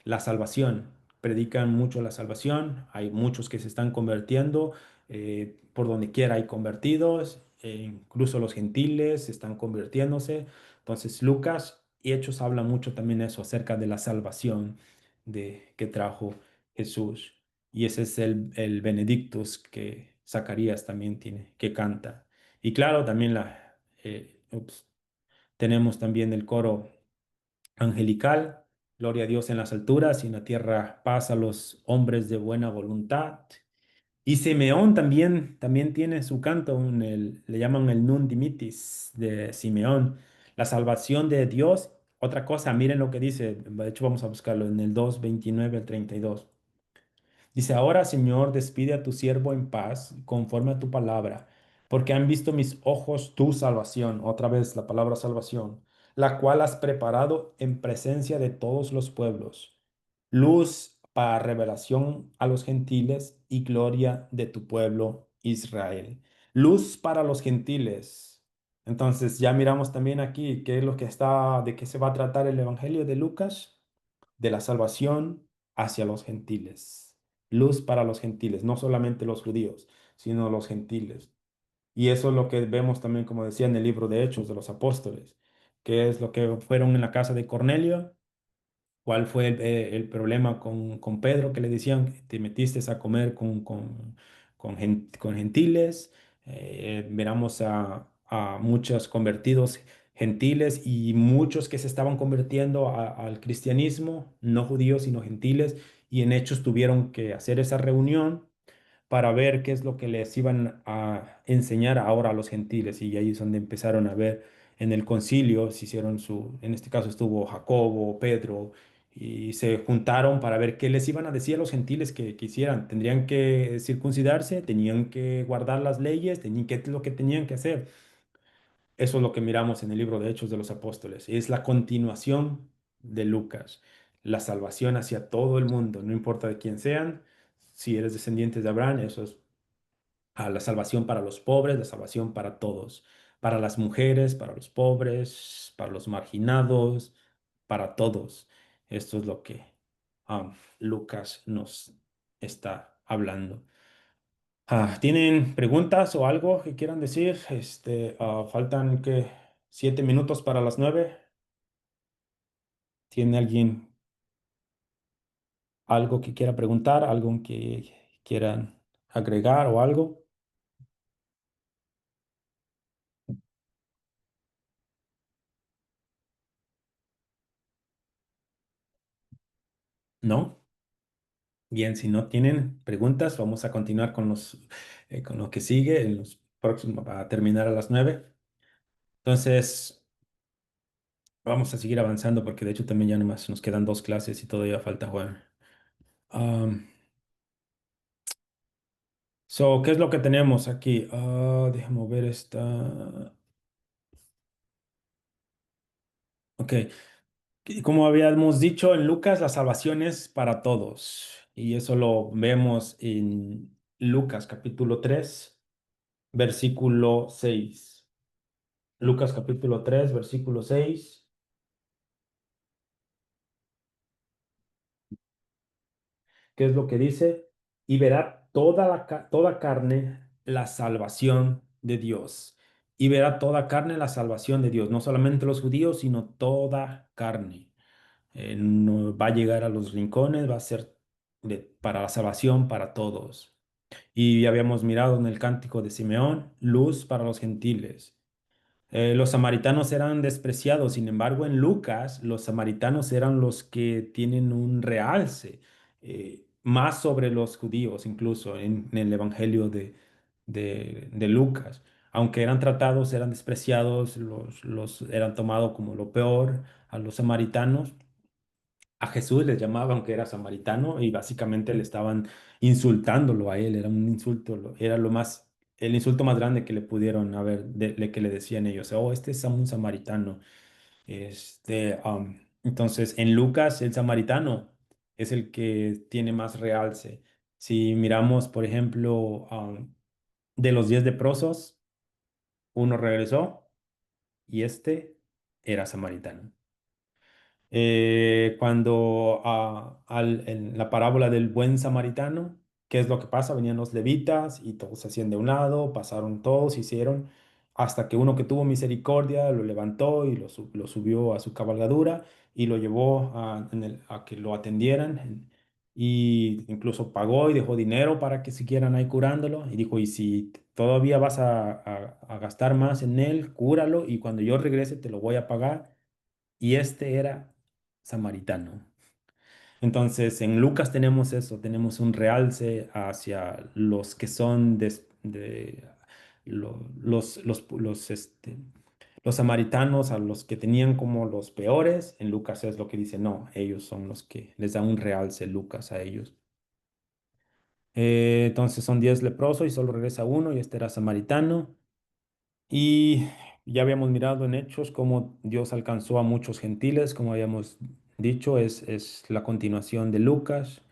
la salvación. Predican mucho la salvación, hay muchos que se están convirtiendo, por donde quiera hay convertidos, incluso los gentiles están convirtiéndose. Entonces Lucas y Hechos hablan mucho también eso acerca de la salvación que trajo Jesús. Y ese es el Benedictus que Zacarías también tiene, que canta. Y claro, también tenemos también el coro angelical, gloria a Dios en las alturas y en la tierra paz a los hombres de buena voluntad. Y Simeón también tiene su canto, le llaman el Nun Dimitis de Simeón, la salvación de Dios. Otra cosa, miren lo que dice, de hecho vamos a buscarlo en el 2:29 al 32. Dice, ahora Señor, despide a tu siervo en paz, conforme a tu palabra, porque han visto mis ojos tu salvación, otra vez la palabra salvación, la cual has preparado en presencia de todos los pueblos, luz para revelación a los gentiles y gloria de tu pueblo Israel. Luz para los gentiles. Entonces ya miramos también aquí qué es lo que está, de qué se va a tratar el Evangelio de Lucas, de la salvación hacia los gentiles. Luz para los gentiles, no solamente los judíos, sino los gentiles. Y eso es lo que vemos también, como decía en el libro de Hechos de los Apóstoles, que es lo que fueron en la casa de Cornelio. ¿Cuál fue el problema con Pedro que le decían que te metiste a comer con gentiles? Miramos a muchos convertidos gentiles y muchos que se estaban convirtiendo al cristianismo, no judíos, sino gentiles, y en hechos tuvieron que hacer esa reunión para ver qué es lo que les iban a enseñar ahora a los gentiles. Y ahí es donde empezaron a ver en el concilio, se hicieron en este caso estuvo Jacobo, Pedro, y se juntaron para ver qué les iban a decir a los gentiles que quisieran. Tendrían que circuncidarse, tenían que guardar las leyes, qué es lo que tenían que hacer. Eso es lo que miramos en el libro de Hechos de los Apóstoles. Es la continuación de Lucas, la salvación hacia todo el mundo, no importa de quién sean. Si eres descendiente de Abraham, eso es la salvación para los pobres, la salvación para todos, para las mujeres, para los pobres, para los marginados, para todos. Esto es lo que Lucas nos está hablando. ¿Tienen preguntas o algo que quieran decir? Faltan que 7 minutos para las 9. ¿Tiene alguien algo que quiera preguntar, algo que quieran agregar o algo? ¿No? Bien, si no tienen preguntas, vamos a continuar con lo que sigue en los próximos, para terminar a las 9. Entonces, vamos a seguir avanzando porque de hecho también ya nomás nos quedan 2 clases y todavía falta Juan. Um, ¿Qué es lo que tenemos aquí? Déjame ver esta. Ok, y como habíamos dicho en Lucas, la salvación es para todos. Y eso lo vemos en Lucas capítulo 3 versículo 6. Lucas capítulo 3 versículo 6. ¿Qué es lo que dice? Y verá toda carne la salvación de Dios. Y verá toda carne la salvación de Dios. No solamente los judíos, sino toda carne. No va a llegar a los rincones, va a ser para la salvación para todos. Y habíamos mirado en el cántico de Simeón, luz para los gentiles. Los samaritanos eran despreciados, sin embargo, en Lucas, los samaritanos eran los que tienen un realce, más sobre los judíos, incluso en el Evangelio de Lucas. aunque eran tratados, eran despreciados, eran tomados como lo peor a los samaritanos. A Jesús les llamaban, aunque era samaritano, y básicamente le estaban insultándolo a él. Era un insulto, era el insulto más grande que le pudieron haber, que le decían ellos. Oh, este es un samaritano. Entonces, en Lucas, el samaritano es el que tiene más realce. Si miramos, por ejemplo, de los 10 leprosos, uno regresó y este era samaritano. Cuando en la parábola del buen samaritano, ¿qué es lo que pasa? Venían los levitas y todos se hacían de un lado, pasaron todos, hicieron, hasta que uno que tuvo misericordia lo levantó y lo subió a su cabalgadura y lo llevó a que lo atendieran. Y incluso pagó y dejó dinero para que siguieran ahí curándolo. Y dijo, y si todavía vas a gastar más en él, cúralo y cuando yo regrese te lo voy a pagar. Y este era samaritano. Entonces, en Lucas tenemos eso, tenemos un realce hacia los que son los samaritanos, a los que tenían como los peores. En Lucas es lo que dice, no, ellos son los que les da un realce Lucas a ellos. Entonces son 10 leprosos y solo regresa uno y este era samaritano. Y ya habíamos mirado en Hechos cómo Dios alcanzó a muchos gentiles, como habíamos dicho, es la continuación de Lucas.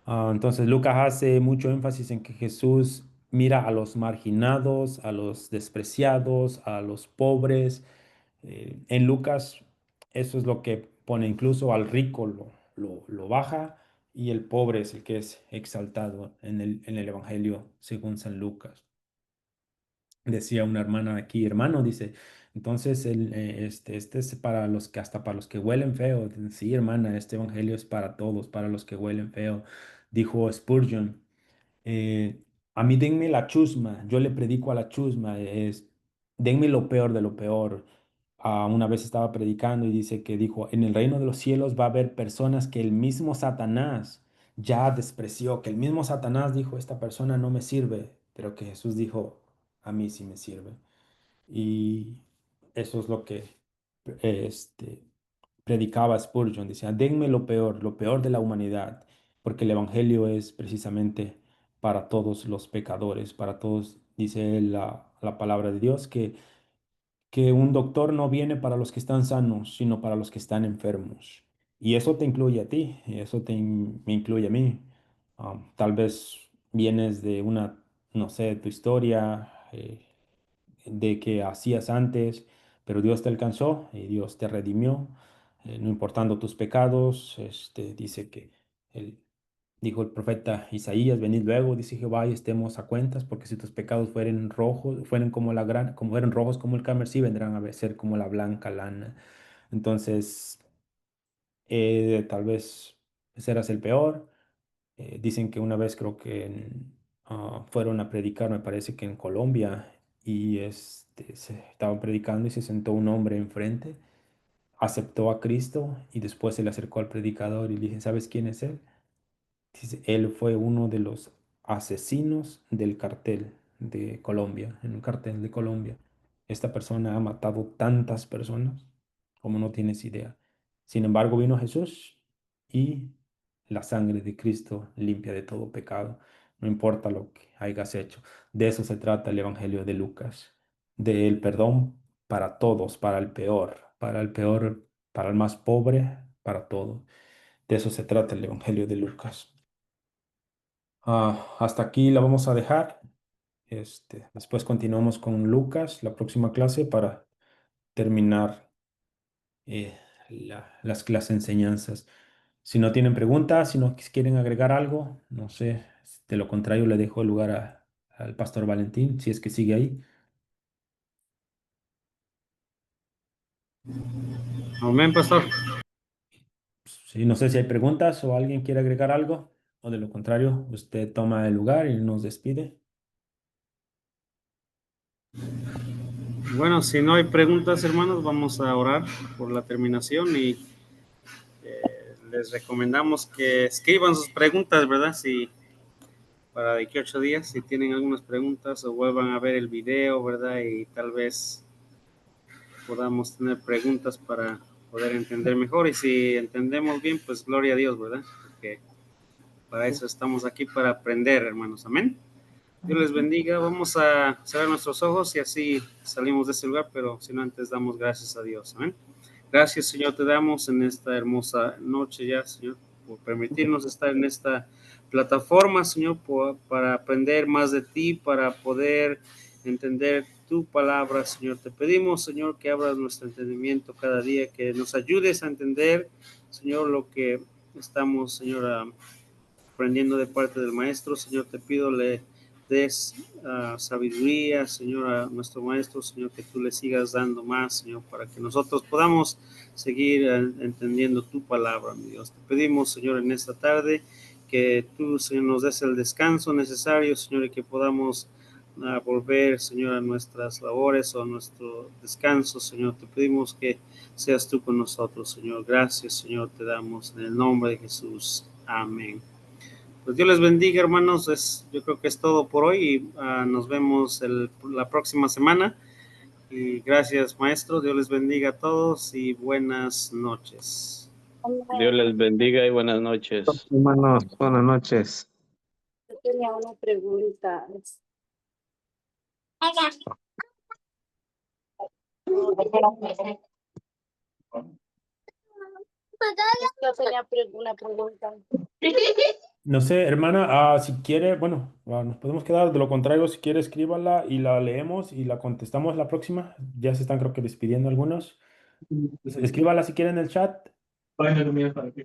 Entonces Lucas hace mucho énfasis en que Jesús mira a los marginados, a los despreciados, a los pobres. En Lucas eso es lo que pone, incluso al rico lo baja y el pobre es el que es exaltado en el Evangelio según San Lucas. Decía una hermana aquí, hermano, dice, entonces este es para los que, hasta para los que huelen feo. Sí, hermana, este evangelio es para todos, para los que huelen feo. Dijo Spurgeon, eh, a mí denme la chusma, yo le predico a la chusma, denme lo peor de lo peor. Una vez estaba predicando y dice que dijo, en el reino de los cielos va a haber personas que el mismo Satanás ya despreció, que el mismo Satanás dijo, esta persona no me sirve, pero que Jesús dijo, a mí sí me sirve. Y eso es lo que este, predicaba Spurgeon. Decía, denme lo peor de la humanidad, porque el Evangelio es precisamente para todos los pecadores, para todos, dice él, la palabra de Dios, que un doctor no viene para los que están sanos, sino para los que están enfermos. Y eso te incluye a ti, y eso me incluye a mí. Tal vez vienes de no sé, tu historia, de que hacías antes, pero Dios te alcanzó y Dios te redimió, no importando tus pecados. Dice que él, dijo el profeta Isaías, venid luego, dice Jehová, y estemos a cuentas, porque si tus pecados fueren rojos, fueren como eran rojos como el carmesí, vendrán a ser como la blanca lana. Entonces, tal vez serás el peor. Dicen que una vez creo que fueron a predicar, me parece que en Colombia, y se estaban predicando y se sentó un hombre enfrente, aceptó a Cristo y después se le acercó al predicador y le dije, ¿sabes quién es él? Dice, él fue uno de los asesinos del cartel de Colombia, en un cartel de Colombia. Esta persona ha matado tantas personas como no tienes idea. Sin embargo, vino Jesús y la sangre de Cristo limpia de todo pecado. No importa lo que hayas hecho. De eso se trata el Evangelio de Lucas. Del perdón para todos, para el peor, para el más pobre, para todo. De eso se trata el Evangelio de Lucas. Hasta aquí la vamos a dejar. Después continuamos con Lucas, la próxima clase, para terminar las enseñanzas. Si no tienen preguntas, si no quieren agregar algo, no sé, de lo contrario le dejo el lugar al pastor Valentín, si es que sigue ahí. Amén, pastor. Sí, no sé si hay preguntas o alguien quiere agregar algo, o de lo contrario, usted toma el lugar y nos despide. Bueno, si no hay preguntas, hermanos, vamos a orar por la terminación y les recomendamos que escriban sus preguntas, ¿verdad? Si para de aquí a 8 días. Si tienen algunas preguntas o vuelvan a ver el video, ¿verdad? Y tal vez podamos tener preguntas para poder entender mejor. Y si entendemos bien, pues gloria a Dios, ¿verdad? Porque para eso estamos aquí, para aprender, hermanos. Amén. Dios les bendiga. Vamos a cerrar nuestros ojos y así salimos de este lugar, pero si no, antes damos gracias a Dios. Amén. Gracias, Señor, te damos en esta hermosa noche ya, Señor, por permitirnos estar en esta plataforma, Señor, para aprender más de ti, para poder entender tu palabra, Señor. Te pedimos, Señor, que abras nuestro entendimiento cada día, que nos ayudes a entender, Señor, lo que estamos, Señor, aprendiendo de parte del Maestro. Señor, te pido le des sabiduría, Señor, a nuestro Maestro, Señor, que tú le sigas dando más, Señor, para que nosotros podamos seguir entendiendo tu palabra, mi Dios. Te pedimos, Señor, en esta tarde, que tú, Señor, nos des el descanso necesario, Señor, y que podamos volver, Señor, a nuestras labores o a nuestro descanso, Señor. Te pedimos que seas tú con nosotros, Señor. Gracias, Señor, te damos en el nombre de Jesús. Amén. Pues Dios les bendiga, hermanos. Yo creo que es todo por hoy y nos vemos la próxima semana. Y gracias, maestro. Dios les bendiga a todos y buenas noches. Dios les bendiga y buenas noches. Hermanos, buenas noches. Yo tenía una pregunta. Yo tenía una pregunta. No sé, hermana, si quiere, bueno, nos podemos quedar. De lo contrario, si quiere, escríbala y la leemos y la contestamos la próxima. Ya se están, creo que, despidiendo algunos. Escríbala si quiere en el chat.